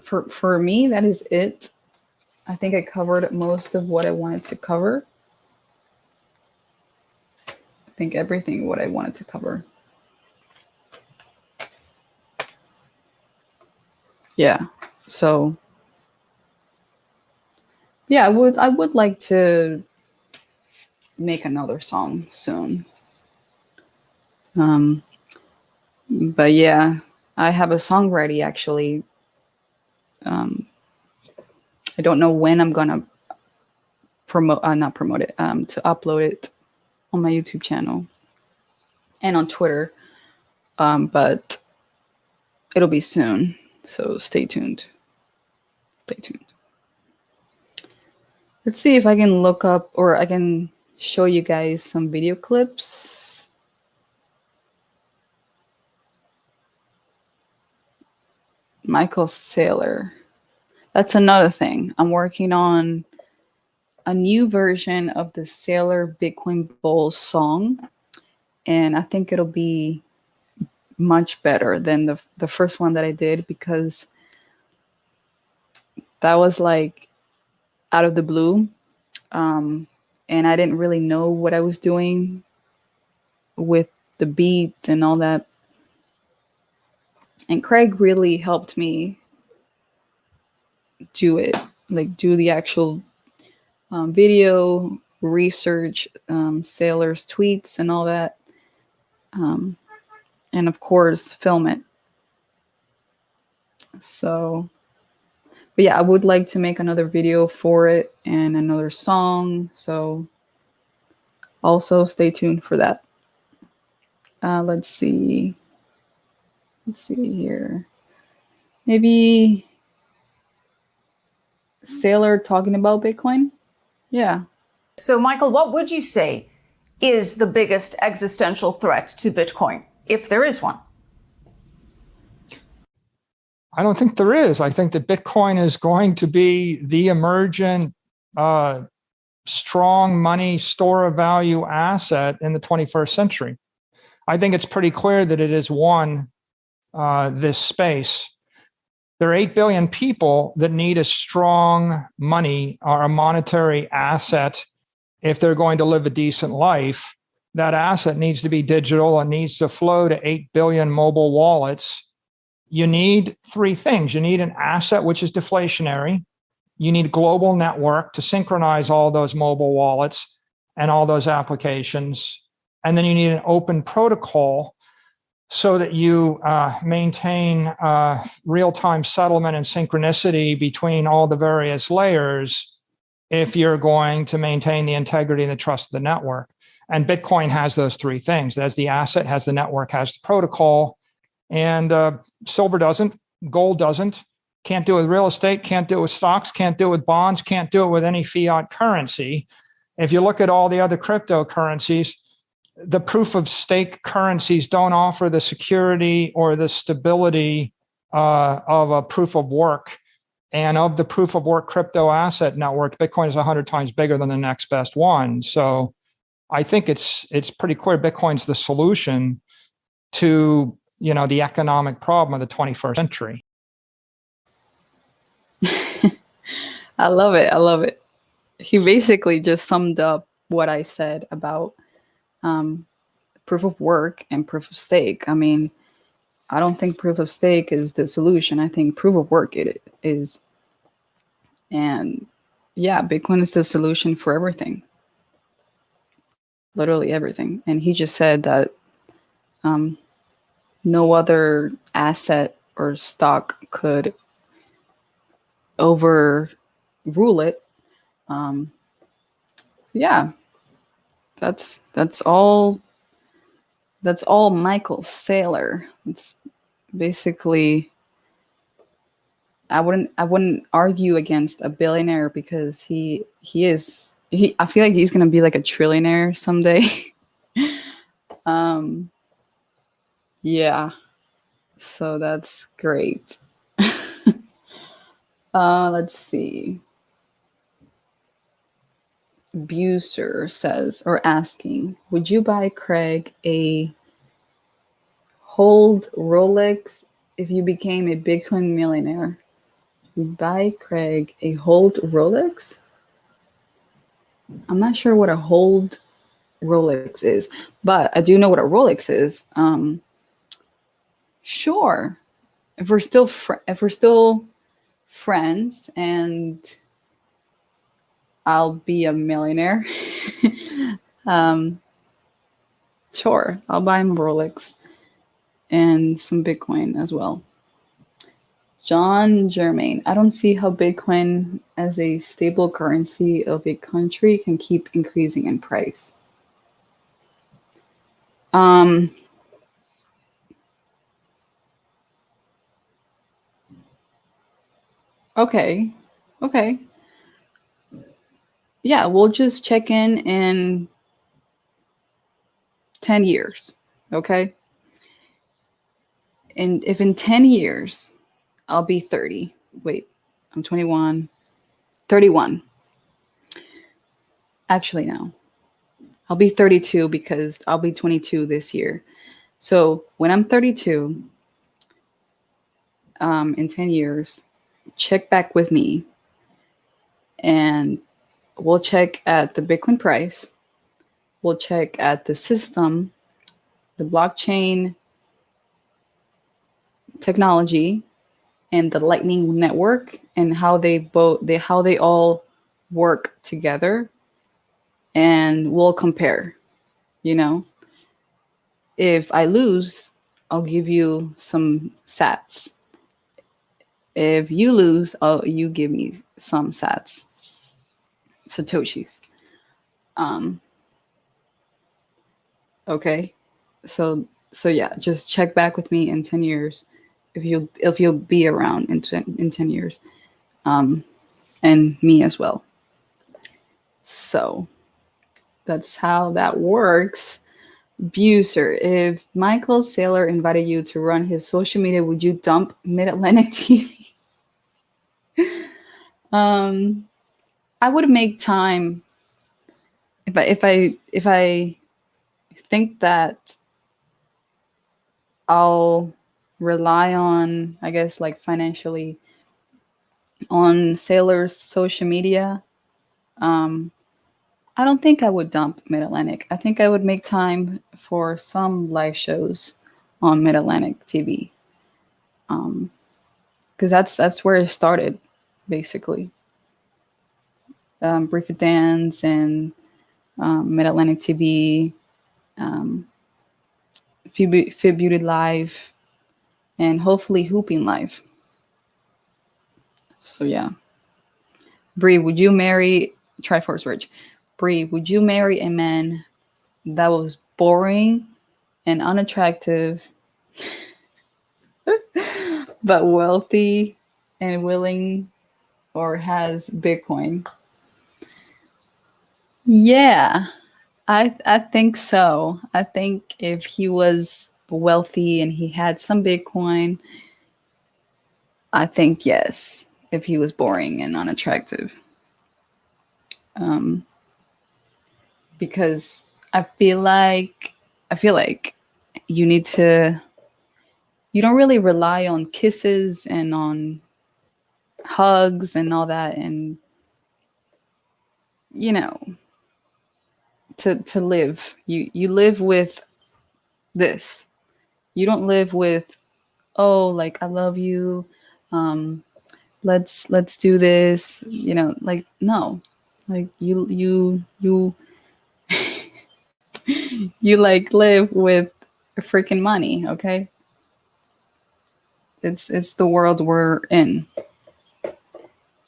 for me, that is it. I think I covered most of what I wanted to cover. think everything what I wanted to cover. Yeah. So yeah, I would like to make another song soon. Um, but yeah, I have a song ready actually. Um, I don't know when I'm gonna not promote it, to upload it on my YouTube channel and on Twitter. But it'll be soon, so stay tuned. Stay tuned. Let's see if I can look up or I can show you guys some video clips. Michael Saylor. That's another thing. I'm working on a new version of the Sailor Bitcoin Bull song, and I think it'll be much better than the first one that I did, because that was like out of the blue, and I didn't really know what I was doing with the beat and all that. And Craig really helped me do it, like do the actual video research, Sailor's tweets and all that, and of course film it. So, but yeah, I would like to make another video for it and another song. So also stay tuned for that. Let's see. Let's see here. Maybe Sailor talking about Bitcoin. Yeah. So, Michael, what would you say is the biggest existential threat to Bitcoin, if there is one? I don't think there is. I think that Bitcoin is going to be the emergent, strong money store of value asset in the 21st century. I think it's pretty clear that it has won this space. There are 8 billion people that need a strong money or a monetary asset if they're going to live a decent life. That asset needs to be digital and needs to flow to 8 billion mobile wallets. You need three things. You need an asset which is deflationary. You need global network to synchronize all those mobile wallets and all those applications. And then you need an open protocol so that you maintain real-time settlement and synchronicity between all the various layers if you're going to maintain the integrity and the trust of the network. And Bitcoin has those three things. It has the asset, has the network, has the protocol. And silver doesn't, gold doesn't, can't do it with real estate, can't do it with stocks, can't do it with bonds, can't do it with any fiat currency. If you look at all the other cryptocurrencies, the proof of stake currencies don't offer the security or the stability of a proof of work. And of the proof of work crypto asset network, Bitcoin is 100 times bigger than the next best one. So I think it's pretty clear Bitcoin's the solution to the economic problem of the 21st century. I love it. I love it. He basically just summed up what I said about proof of work and proof of stake. I mean, I don't think proof of stake is the solution. I think proof of work it is. And yeah, Bitcoin is the solution for everything. Literally everything. And he just said that no other asset or stock could overrule it. So yeah, that's all. That's all Michael Saylor. It's basically, I wouldn't argue against a billionaire, because I feel like he's gonna be like a trillionaire someday. Yeah. So that's great. Let's see. Buser says, or asking, would you buy Craig a hold Rolex if you became a Bitcoin millionaire? You'd buy Craig a hold Rolex? I'm not sure what a hold Rolex is, but I do know what a Rolex is. Sure, if we're still friends and I'll be a millionaire, um, sure, I'll buy him a Rolex and some Bitcoin as well. John Germain, I don't see how Bitcoin as a stable currency of a country can keep increasing in price. Um, okay. Okay. Yeah, we'll just check in 10 years. Okay. And if in 10 years I'll be 30. Wait, I'm 21. 31. Actually, no. I'll be 32 because I'll be 22 this year. So when I'm 32, in 10 years, check back with me and we'll check at the Bitcoin price. We'll check at the system, the blockchain technology, and the Lightning Network, and how they all work together, and we'll compare. You know, if I lose, I'll give you some sats. If you lose, you give me some sats, satoshis. Um, okay, so yeah, just check back with me in 10 years if you'll be around in 10 years, um, and me as well. So that's how that works. Buser, if Michael Saylor invited you to run his social media, would you dump Mid Atlantic TV? um, I would make time if I think that I'll rely on, I guess, like financially on Sailor's social media. Um, I don't think I would dump Mid Atlantic. I think I would make time for some live shows on Mid Atlantic TV. Because that's where it started, basically. BriFitDance and Mid Atlantic TV, um, Fit Beauty Live, and hopefully Hooping Live. So yeah, Bree, would you marry Triforce Rich? Bree, would you marry a man that was boring and unattractive, but wealthy and willing or has Bitcoin? Yeah, I think so. I think if he was wealthy and he had some Bitcoin, I think yes. If he was boring and unattractive, um, because I feel like you need to. You don't really rely on kisses and on hugs and all that, and you know, to live. You live with this. You don't live with, oh, like I love you. Um, let's do this. You know, like no, like you you like live with freaking money. Okay, it's the world we're in.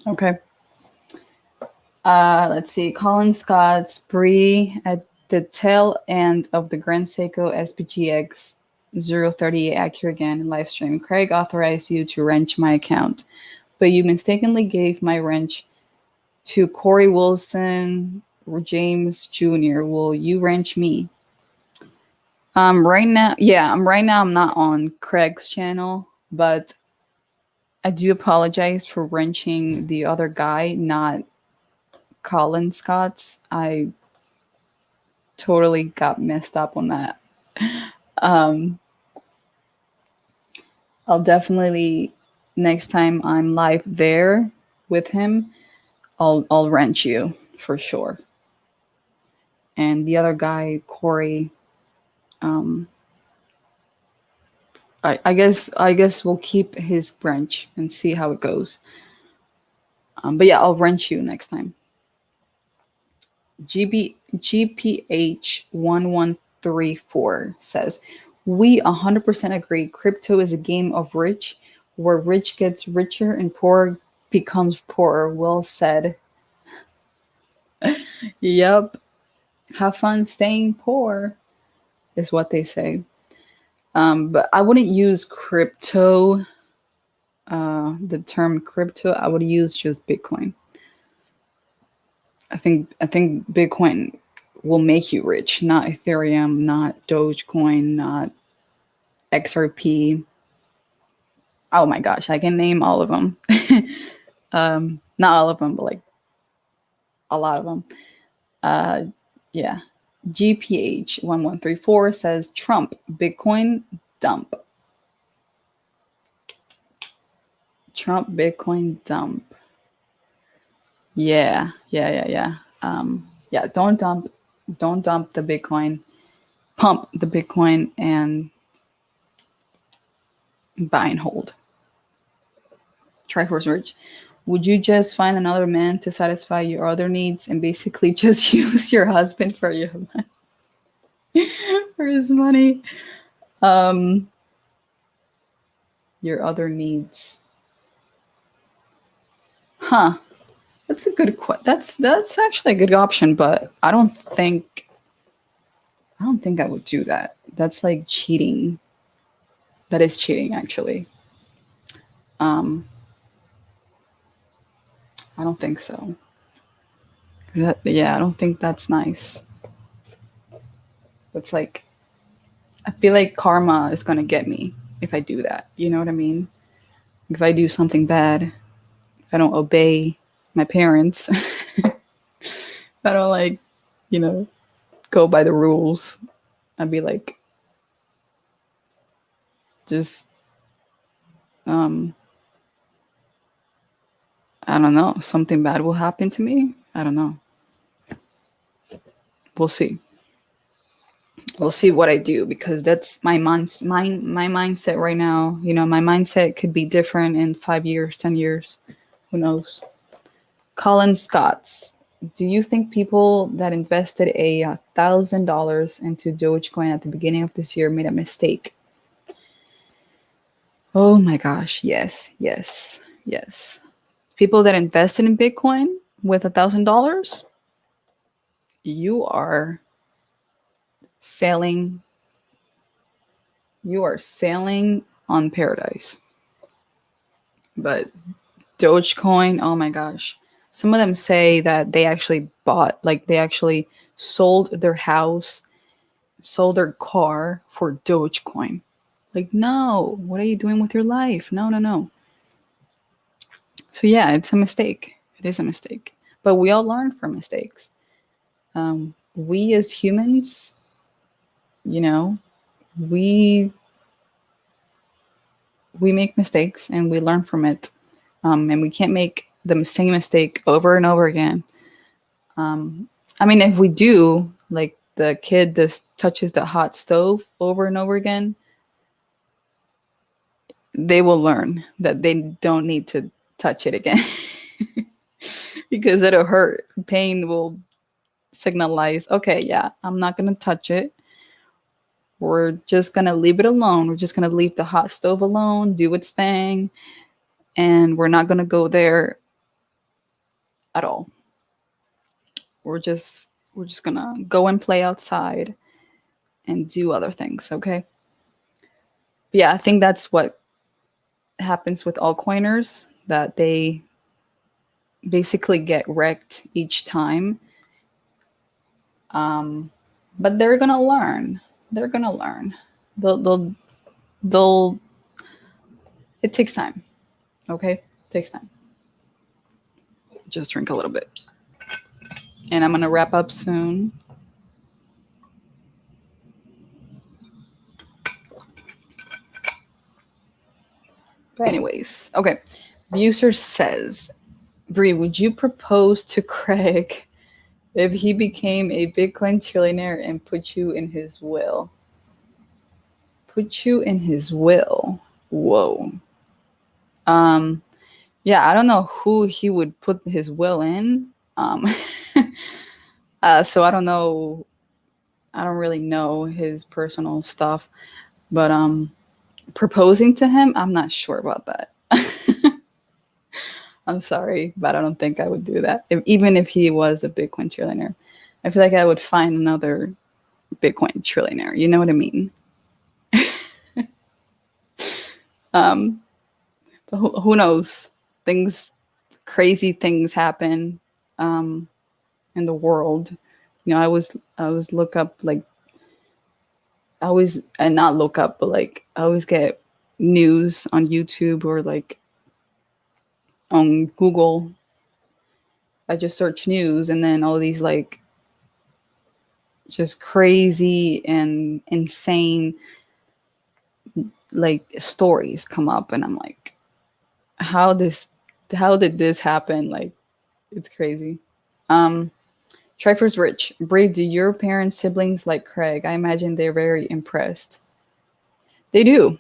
Okay. Let's see. Colin Scott's Bree at the tail end of the Grand Seiko SPGX 038 Acura again live stream. Craig authorized you to wrench my account, but you mistakenly gave my wrench to Corey Wilson or James Jr. Will you wrench me? Right now, yeah, I'm not on Craig's channel, but I do apologize for wrenching the other guy, not Colin Scott's. I totally got messed up on that. Um, I'll definitely next time I'm live there with him, I'll wrench you for sure. and the other guy, Corey. I guess we'll keep his branch and see how it goes. But yeah, I'll wrench you next time. GPH1134 says, we 100% agree. Crypto is a game of rich, where rich gets richer and poor becomes poorer. Well said. Yep. Have fun staying poor, is what they say. But I wouldn't use crypto, the term crypto. I would use just Bitcoin. I think Bitcoin will make you rich, not Ethereum, not Dogecoin, not XRP. Oh my gosh, I can name all of them. Not all of them, but like a lot of them. Yeah. GPH1134 says Trump, Bitcoin, dump. Trump, Bitcoin, dump. Yeah. Yeah, don't dump the Bitcoin. Pump the Bitcoin and buy and hold. Triforce Rich. Would you just find another man to satisfy your other needs and basically just use your husband for your for his money? Your other needs. Huh. That's a good that's actually a good option, but I don't think I would do that. That's like cheating. That is cheating actually. I don't think so. I don't think that's nice. It's like, I feel like karma is going to get me if I do that. You know what I mean? If I do something bad, if I don't obey my parents, if I don't like, go by the rules, I'd be like, just, I don't know, something bad will happen to me. I don't know. We'll see. We'll see what I do, because that's my mindset right now. My mindset could be different in 5 years, 10 years. Who knows? Colin Scotts. Do you think people that invested $1,000 into Dogecoin at the beginning of this year made a mistake? Oh my gosh, yes. People that invested in Bitcoin with $1,000, you are sailing on paradise. But Dogecoin, oh my gosh. Some of them say that they actually they actually sold their house, sold their car for Dogecoin. Like, no, what are you doing with your life? No. So yeah, it's a mistake. It is a mistake. But we all learn from mistakes. We as humans, we make mistakes and we learn from it. And we can't make the same mistake over and over again. If we do, like the kid just touches the hot stove over and over again, they will learn that they don't need to touch it again. Because it'll hurt. Pain will signalize, okay, yeah, I'm not going to touch it. We're just going to leave it alone. We're just going to leave the hot stove alone, do its thing, and we're not going to go there at all. We're just going to go and play outside and do other things, okay? But yeah, I think that's what happens with altcoiners, that they basically get wrecked each time. But they're gonna learn. They'll. It takes time. Okay, it takes time. Just drink a little bit, and I'm gonna wrap up soon. But anyways, okay. Buser says, Brie, would you propose to Craig If he became a Bitcoin trillionaire and put you in his will. Put you in his will. Whoa. Um, yeah, I don't know who he would put his will in. So I don't know. I don't really know his personal stuff, but proposing to him, I'm not sure about that. I'm sorry, but I don't think I would do that. Even if he was a Bitcoin trillionaire, I feel like I would find another Bitcoin trillionaire. You know what I mean? But who knows? Crazy things happen in the world. I always look up like I always and not look up, but like I always get news on YouTube or like on Google. I just search news and then all these like just crazy and insane like stories come up and I'm like, how did this happen? Like it's crazy. Um Trifer's rich. Brie, do your parents, siblings like Craig? I imagine they're very impressed. They do.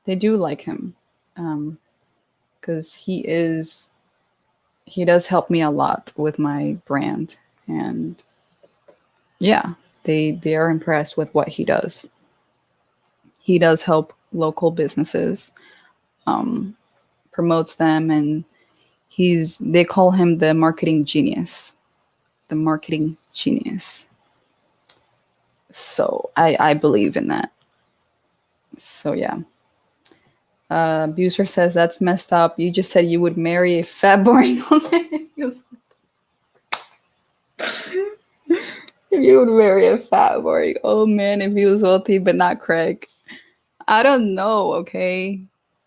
They do like him. Because he does help me a lot with my brand. And yeah, they are impressed with what he does. He does help local businesses, promotes them, and they call him the marketing genius. The marketing genius. So I believe in that. So yeah. Abuser says that's messed up. You just said you would marry a fat, boring old man. You would marry a fat, boring old man if he was wealthy, but not Craig. I don't know. Okay,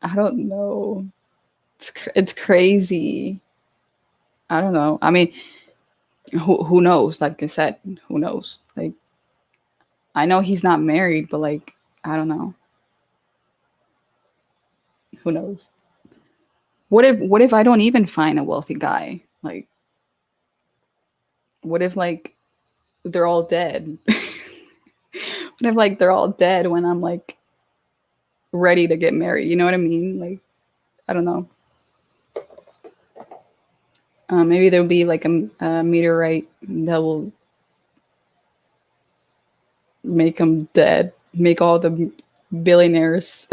I don't know. It's crazy. I don't know. I mean, who knows? Like I said, who knows? Like I know he's not married, but like I don't know. Who knows? What if I don't even find a wealthy guy? Like what if like they're all dead? What if like they're all dead when I'm like ready to get married? You know what I mean? Like I don't know. Maybe there'll be like a meteorite that will make them dead, make all the billionaires.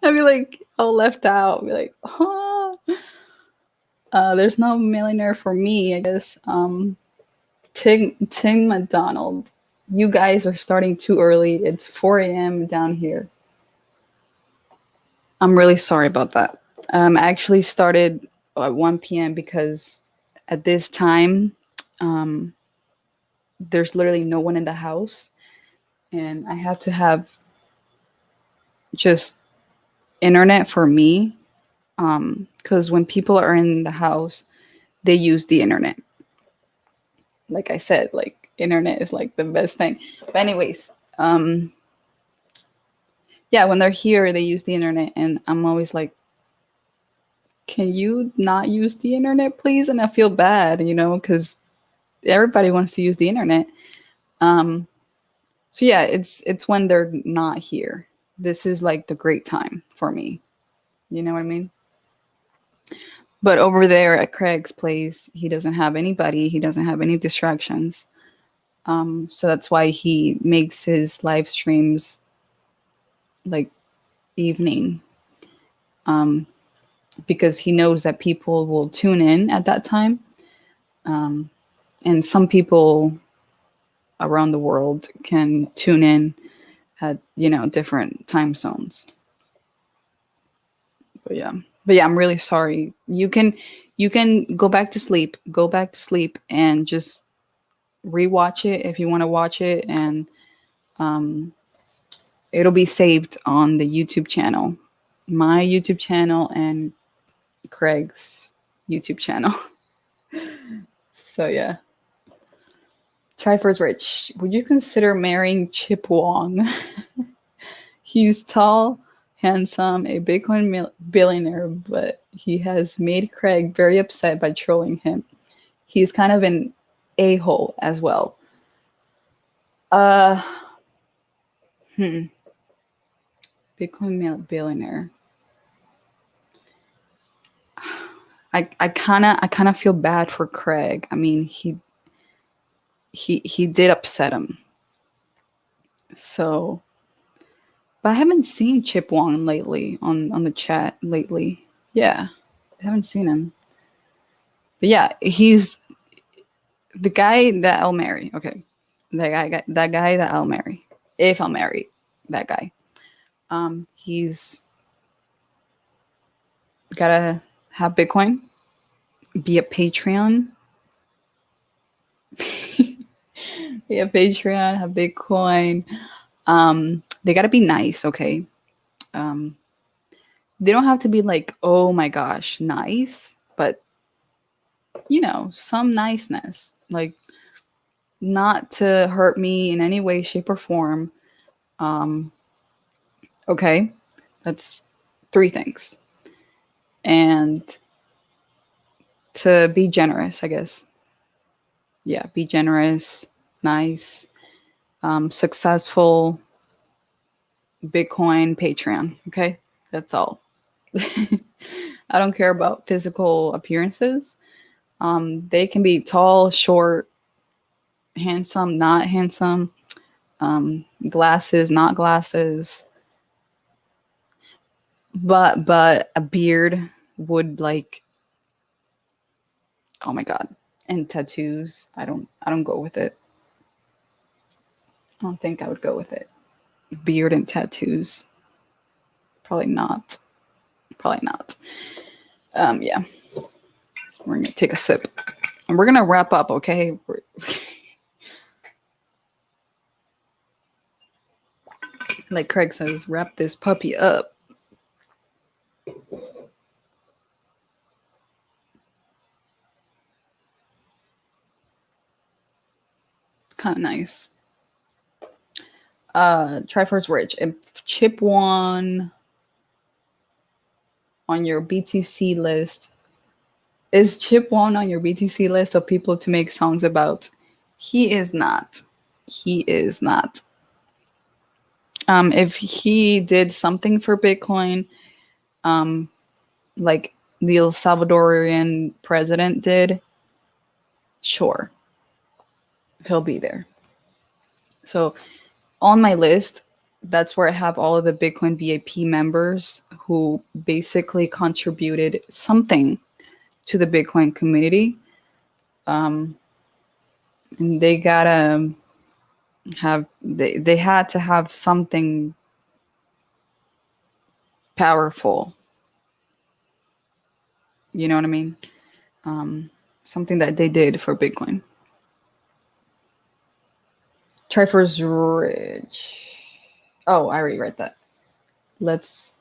I'd be like all left out. Be like, huh? There's no millionaire for me, I guess. Ting McDonald, you guys are starting too early. It's 4 a.m. down here. I'm really sorry about that. I actually started at 1 p.m. because at this time, there's literally no one in the house. And I had to have just internet for me. Because when people are in the house, they use the internet. Like I said, like internet is like the best thing. But anyways, yeah, when they're here, they use the internet, and I'm always like, can you not use the internet, please? And I feel bad, because everybody wants to use the internet. So yeah, it's when they're not here. This is like the great time for me. You know what I mean? But over there at Craig's place, he doesn't have anybody. He doesn't have any distractions. So that's why he makes his live streams like evening, because he knows that people will tune in at that time. And some people around the world can tune in at, different time zones. But yeah, I'm really sorry. You can go back to sleep. Go back to sleep and just rewatch it if you want to watch it, and it'll be saved on the YouTube channel, my YouTube channel, and Craig's YouTube channel. So yeah. Trifer's rich. Would you consider marrying Chip Wong? He's tall, handsome, a Bitcoin billionaire, but he has made Craig very upset by trolling him. he's kind of an a-hole as well. Uh, Bitcoin billionaire. I kind of feel bad for Craig. I mean, he did upset him. So, but I haven't seen Chip Wong lately on the chat lately. Yeah, I haven't seen him. But yeah, he's the guy that I'll marry. Okay, that guy that I'll marry if I'll marry that guy. He's gotta have Bitcoin, be a Patreon, be a Patreon, have Bitcoin. They gotta be nice, okay? They don't have to be like, oh my gosh, nice, but some niceness, like not to hurt me in any way, shape, or form. Okay, that's 3 things. And to be generous, I guess. Yeah, be generous, nice, successful, Bitcoin, Patreon. Okay, that's all. I don't care about physical appearances. They can be tall, short, handsome, not handsome, glasses, not glasses. But a beard would like, oh my god, and tattoos. I don't go with it. I don't think I would go with it. Beard and tattoos. Probably not. Probably not. Yeah. We're gonna take a sip. And we're gonna wrap up, okay? Like Craig says, wrap this puppy up. It's kind of nice. Triforce Rich. If Chip won on your BTC list, is Chip Won on your BTC list of people to make songs about? He is not. He is not. If he did something for Bitcoin, like the El Salvadorian president did, sure, he'll be there. So on my list, that's where I have all of the Bitcoin VIP members who basically contributed something to the Bitcoin community. And they gotta have, they had to have something powerful. You know what I mean? Something that they did for Bitcoin. Triforce Rich. Oh, I already read that. Let's.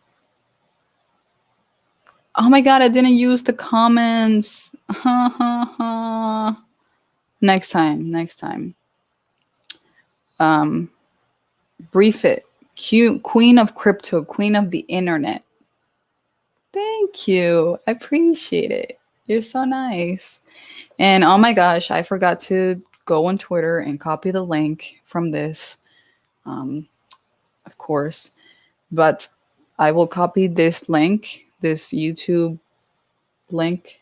Oh my god, I didn't use the comments. Next time. BriFit, queen of crypto, queen of the internet. Thank you. I appreciate it. You're so nice. And oh my gosh, I forgot to go on Twitter and copy the link from this. Of course. But I will copy this link, this YouTube link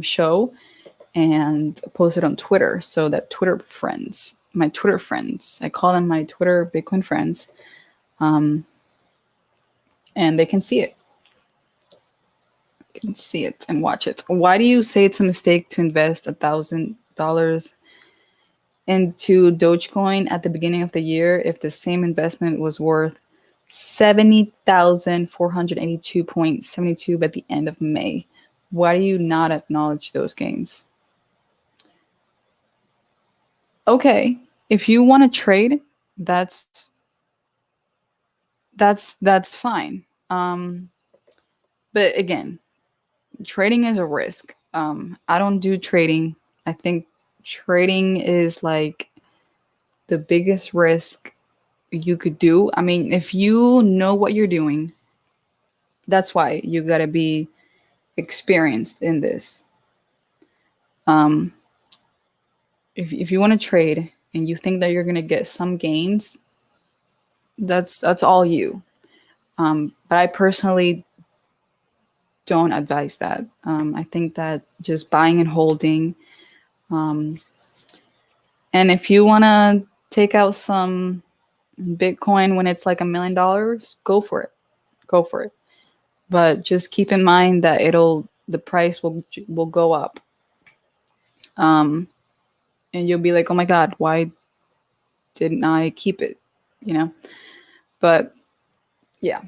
show, and post it on Twitter so that my Twitter friends, I call them my Twitter Bitcoin friends, and they can see it. Can see it and watch it. Why do you say it's a mistake to invest $1,000 into Dogecoin at the beginning of the year if the same investment was worth 70,482.72 by the end of May? Why do you not acknowledge those gains? Okay, if you want to trade, that's fine. But again, trading is a risk. I don't do trading. I think trading is like the biggest risk you could do. I mean, if you know what you're doing, that's why you gotta be experienced in this. Um, if you want to trade and you think that you're going to get some gains, that's all you. But I personally don't advise that. I think that just buying and holding. And if you want to take out some Bitcoin when it's like $1 million, go for it. Go for it. But just keep in mind that the price will go up. And you'll be like, oh my God, why didn't I keep it? You know? But yeah.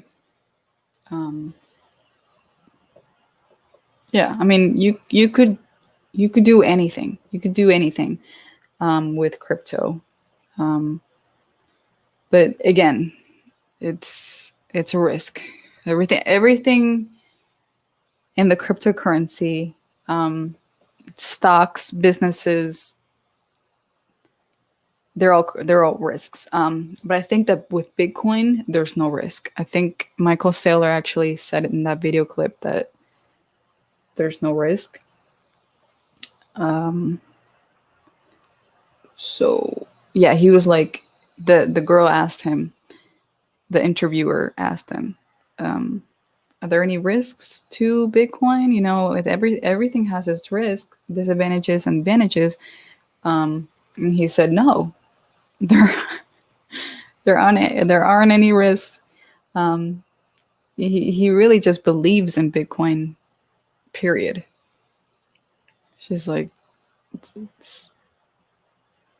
Yeah. I mean, you could do anything. You could do anything with crypto. But again, it's a risk. Everything in the cryptocurrency, stocks, businesses, they're all risks. But I think that with Bitcoin, there's no risk. I think Michael Saylor actually said it in that video clip that there's no risk. So yeah, he was like, the girl asked him, the interviewer asked him, are there any risks to Bitcoin? You know, with everything has its risk, disadvantages and advantages. And he said, no, there aren't any risks. He really just believes in Bitcoin, period. She's like,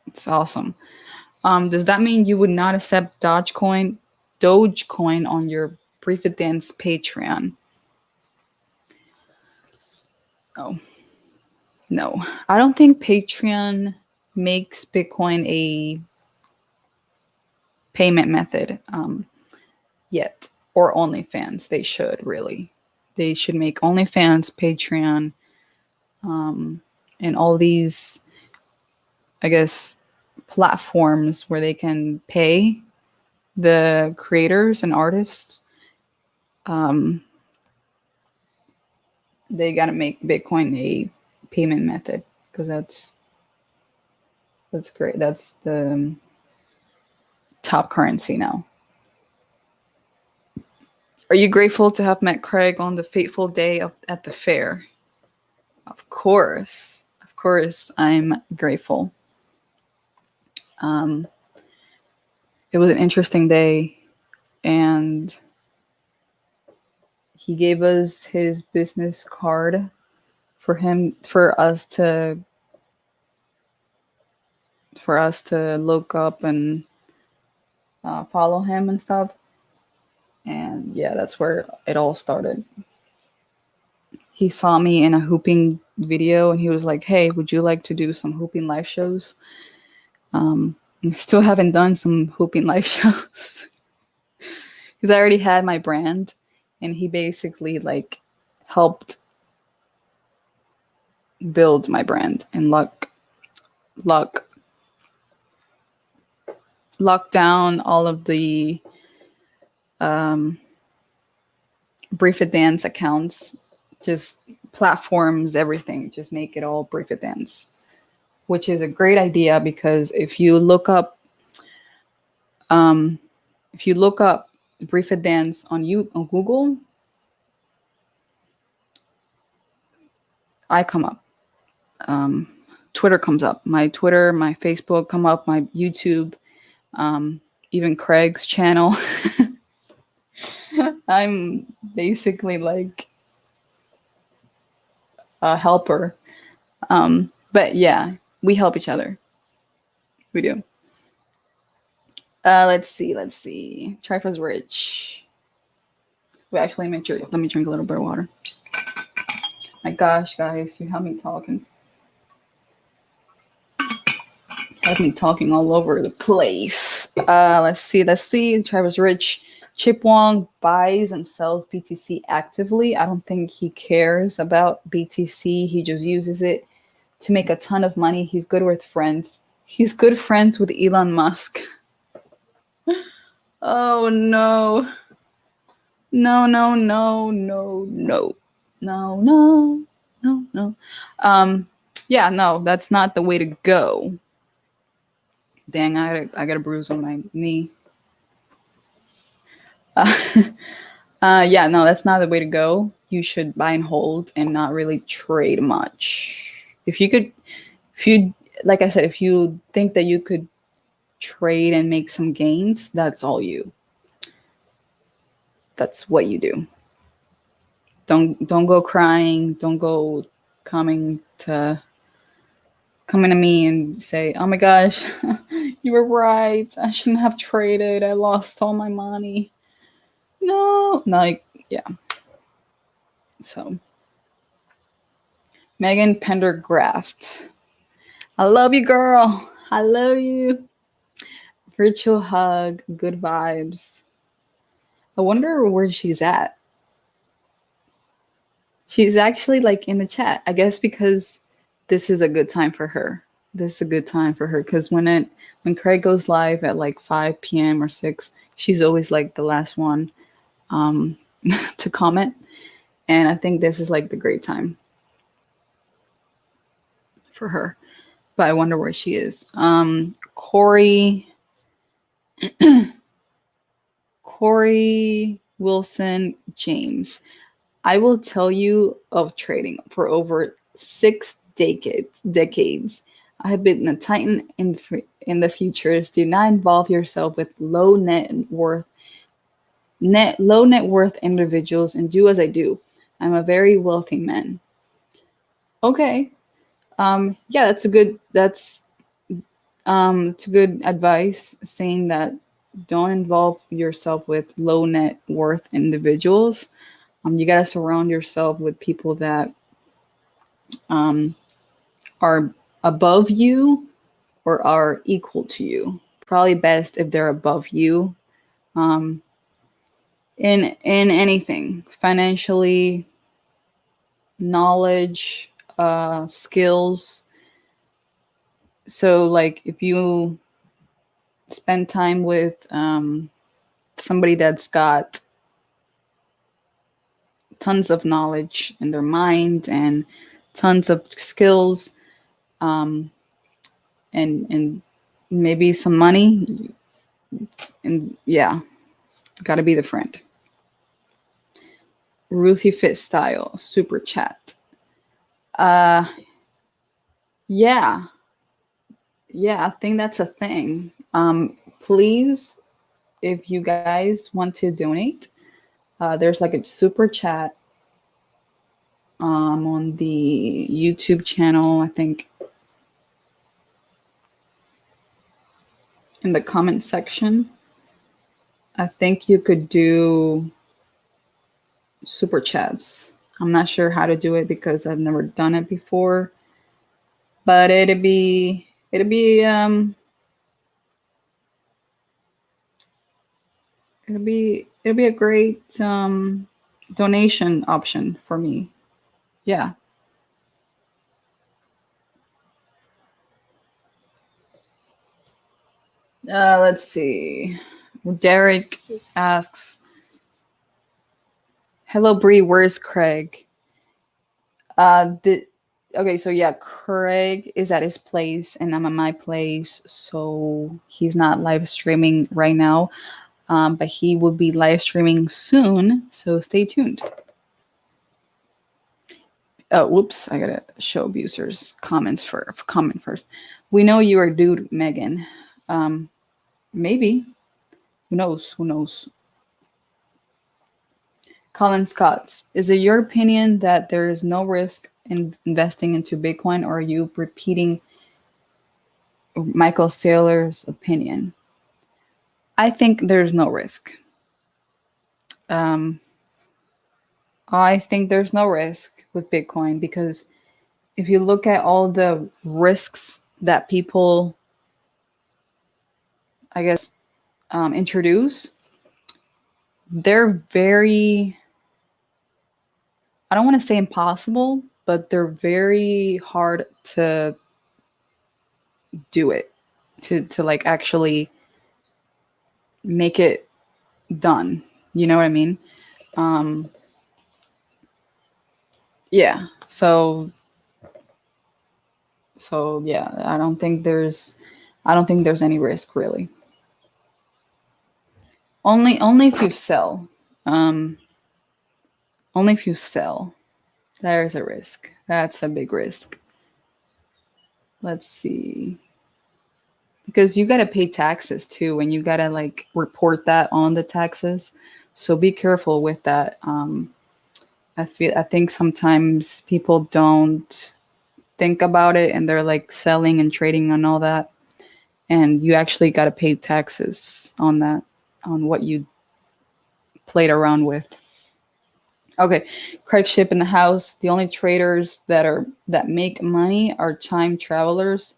it's awesome. Does that mean you would not accept Dogecoin on your BriFitDance Patreon? Oh, no. I don't think Patreon makes Bitcoin a payment method yet, or OnlyFans. They should really. They should make OnlyFans, Patreon, and all these, I guess, platforms where they can pay the creators and artists. They got to make Bitcoin a payment method because that's great. That's the top currency now. Are you grateful to have met Craig on the fateful day at the fair? Of course, I'm grateful. It was an interesting day, and he gave us his business card for us to look up and follow him and stuff. And yeah, that's where it all started. He saw me in a hooping video and he was like, hey, would you like to do some hooping live shows? I still haven't done some hooping live shows because I already had my brand, and he basically like helped build my brand and lock down all of the BriFitDance accounts, just platforms, everything, just make it all BriFitDance, which is a great idea because if you look up BriFitDance on Google, I come up. Twitter comes up. My Twitter, my Facebook come up. My YouTube, even Craig's channel. I'm basically like a helper. But yeah, we help each other. We do. Let's see. Trifle's rich. Wait, actually, let me drink a little bit of water. My gosh, guys, you have me talking. Have me talking all over the place. Let's see. Travis Rich. Chip Wong buys and sells BTC actively. I don't think he cares about BTC. He just uses it to make a ton of money. He's good with friends. He's good friends with Elon Musk. Oh no. No. Yeah, no, that's not the way to go. Dang, I got a bruise on my knee. Uh, yeah, no, that's not the way to go. You should buy and hold and not really trade much. If you, like I said, if you think that you could trade and make some gains, that's all you. That's what you do. Don't go crying. Don't go coming to coming to me and say, "Oh my gosh, you were right. I shouldn't have traded. I lost all my money." No, like yeah. So Megan Pendergraft, I love you, girl. I love you. Virtual hug, good vibes. I wonder where she's at. She's actually like in the chat. I guess because this is a good time for her. This is a good time for her because when Craig goes live at like 5 p.m. or 6, she's always like the last one um, to comment. And I think this is like the great time for her. But I wonder where she is. Corey Wilson James. I will tell you of trading for over 6 decades. I have been a titan in the futures. Do not involve yourself with low net worth individuals and do as I do. I'm a very wealthy man. Okay. Yeah, it's a good advice saying that don't involve yourself with low net worth individuals. You got to surround yourself with people that um, are above you or are equal to you. Probably best if they're above you um, in anything, financially, knowledge, skills. So, like, if you spend time with somebody that's got tons of knowledge in their mind and tons of skills, um, and maybe some money, and yeah, gotta be the friend. Ruthie Fit Style super chat. Uh, yeah, yeah, I think that's a thing. Please, if you guys want to donate, there's like a super chat on the YouTube channel. I think in the comment section. I think you could do super chats. I'm not sure how to do it because I've never done it before, but it'll be a great donation option for me. Yeah. Let's see. Derek asks, "Hello, Bree. Where's Craig?" Okay, so yeah, Craig is at his place, and I'm at my place, so he's not live streaming right now. But he will be live streaming soon, so stay tuned. Oh, whoops! I gotta show abusers comment first. We know you are dude, Megan. Maybe. Who knows? Who knows? Colin Scott, is it your opinion that there is no risk in investing into Bitcoin, or are you repeating Michael Saylor's opinion? I think there's no risk. I think there's no risk with Bitcoin because if you look at all the risks that people, I guess, introduce, they're very, I don't want to say impossible, but they're very hard to do it, to like actually make it done. You know what I mean? Yeah. So So yeah, I don't think there's any risk really. Only if you sell. Um, only if you sell. There's a risk. That's a big risk. Let's see. Because you got to pay taxes too, and you got to like report that on the taxes. So be careful with that. I think sometimes people don't think about it, and they're like selling and trading on all that, and you actually got to pay taxes on that, on what you played around with. Okay, Craig Ship in the house. The only traders that make money are time travelers.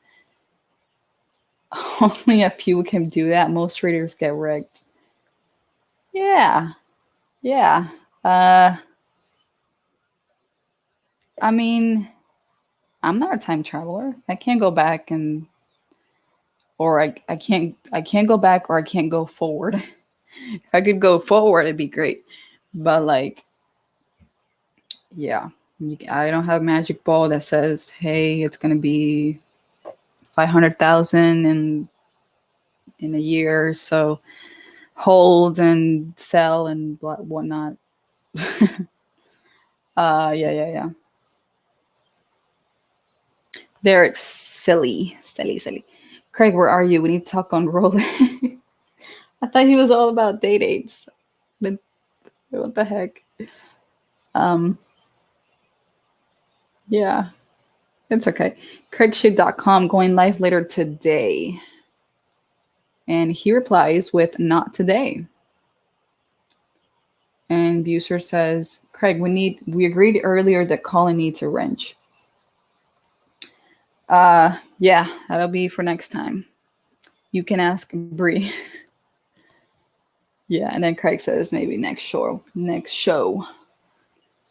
Only a few can do that. Most traders get wrecked. Yeah, yeah. Uh, I mean, I'm not a time traveler. I can't go back and or I can't go back or I can't go forward. If I could go forward, it'd be great. But like, yeah, I don't have a magic ball that says, "Hey, it's gonna be 500,000 in a year." So hold and sell and whatnot. Yeah, yeah, yeah. Derek, silly, silly, silly. Craig, where are you? We need to talk on Rolex. I thought he was all about day dates. But what the heck? Um, yeah, it's okay. CraigShipp.com going live later today. And he replies with not today. And Buser says, Craig, we agreed earlier that Colin needs a wrench. Yeah, that'll be for next time. You can ask Bree. Yeah, and then Craig says maybe next show. Next show.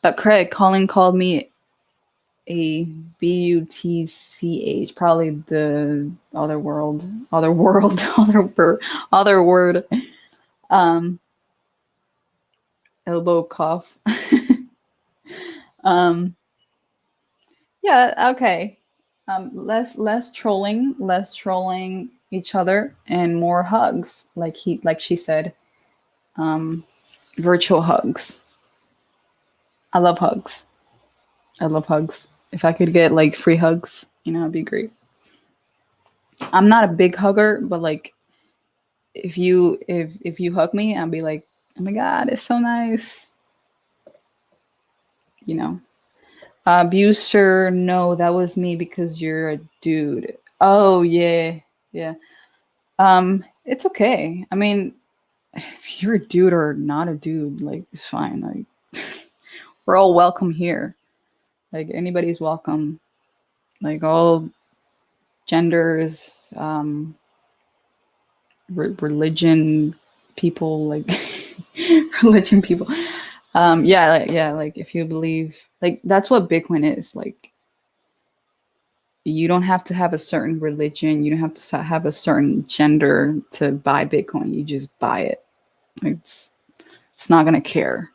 But Craig, Colin called me a BUTCH, probably the other word, um, elbow cough. um, yeah, okay. Less trolling each other, and more hugs, like she said. Um, virtual hugs. I love hugs. I love hugs. If I could get like free hugs, it'd be great. I'm not a big hugger, but like if you hug me, I'll be like, oh my god, it's so nice. You know. Buser, no, that was me because you're a dude. Oh yeah, yeah. It's okay. I mean, if you're a dude or not a dude, like it's fine. Like we're all welcome here. Like anybody's welcome. Like all genders, religion people, like religion people. Like if you believe, like that's what Bitcoin is. Like you don't have to have a certain religion, you don't have to have a certain gender to buy Bitcoin. You just buy it. It's not gonna care.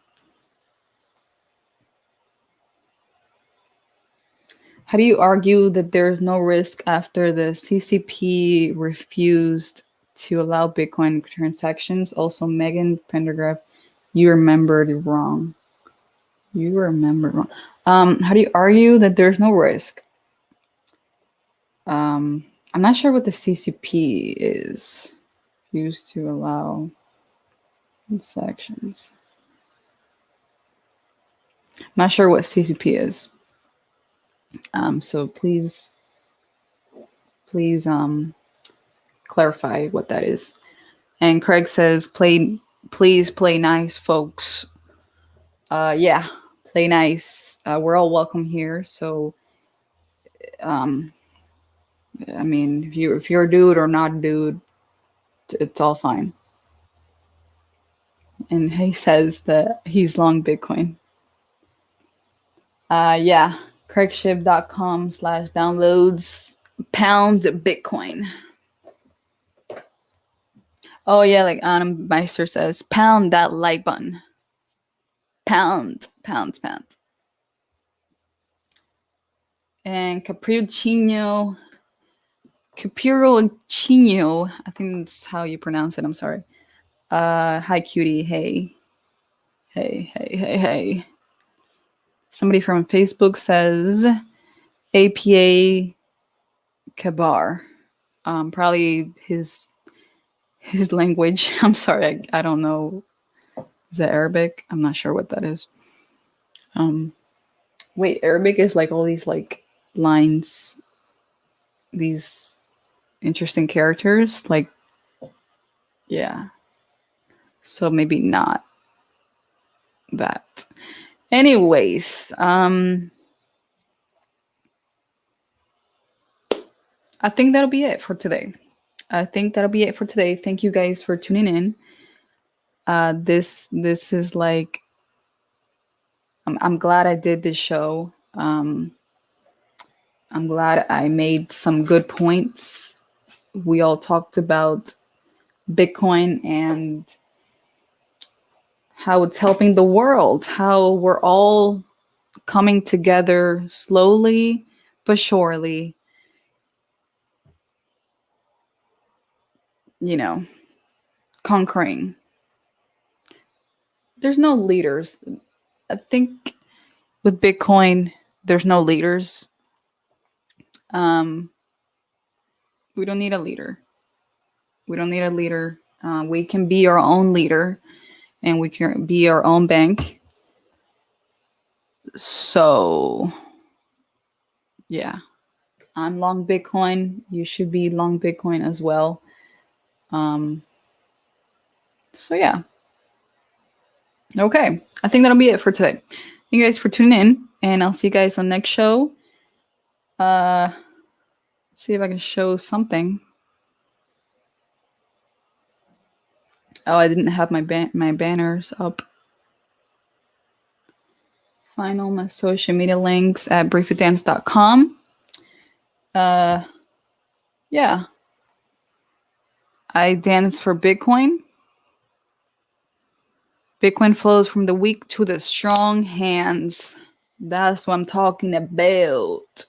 How do you argue that there's no risk after the CCP refused to allow Bitcoin transactions? Also, Megan Pendergraph, you remembered wrong. You remembered wrong. How do you argue that there's no risk? I'm not sure what the CCP is used to allow transactions. Not sure what CCP is. So please clarify what that is. And Craig says, please play nice, folks. Yeah, play nice. We're all welcome here. So, um, I mean, if you're a dude or not a dude, it's all fine. And he says that he's long Bitcoin. Yeah, CraigShipp.com/downloads pound Bitcoin. Oh yeah, like Anna Meister says, pound that like button. Pound, pound, pound. And Cappuccino, I think that's how you pronounce it. I'm sorry. Hi, cutie. Hey. Hey. Somebody from Facebook says APA Kabar. Probably his language. I'm sorry, I don't know. Is that Arabic? I'm not sure what that is. Wait, Arabic is like all these like lines, these interesting characters. Like, yeah. So maybe not that. Anyways, I think that'll be it for today. Thank you guys for tuning in. This is like I'm glad I did this show. I'm glad I made some good points. We all talked about Bitcoin and how it's helping the world, how we're all coming together slowly but surely, conquering. There's no leaders. I think with Bitcoin, there's no leaders. We don't need a leader. We can be our own leader and we can be our own bank. So, yeah, I'm long Bitcoin. You should be long Bitcoin as well. So, yeah. Okay. I think that'll be it for today. Thank you guys for tuning in, and I'll see you guys on next show. Let's see if I can show something. Oh, I didn't have my banners up. Find all my social media links at BriFitDance.com. Yeah. I dance for Bitcoin. Bitcoin flows from the weak to the strong hands. That's what I'm talking about.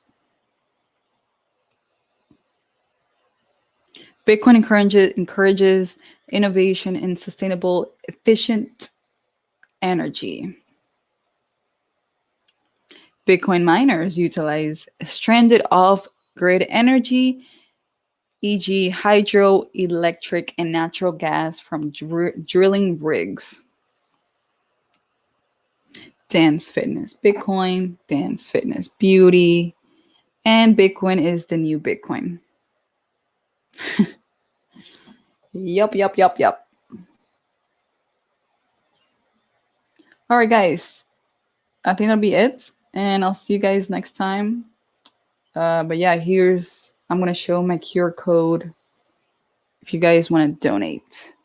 Bitcoin encourages innovation in sustainable, efficient energy. Bitcoin miners utilize stranded off-grid energy, e.g. hydroelectric and natural gas from drilling rigs. Dance fitness Bitcoin, dance fitness beauty, and Bitcoin is the new Bitcoin. Yup. All right, guys. I think that'll be it, and I'll see you guys next time. But yeah, I'm gonna show my QR code if you guys want to donate.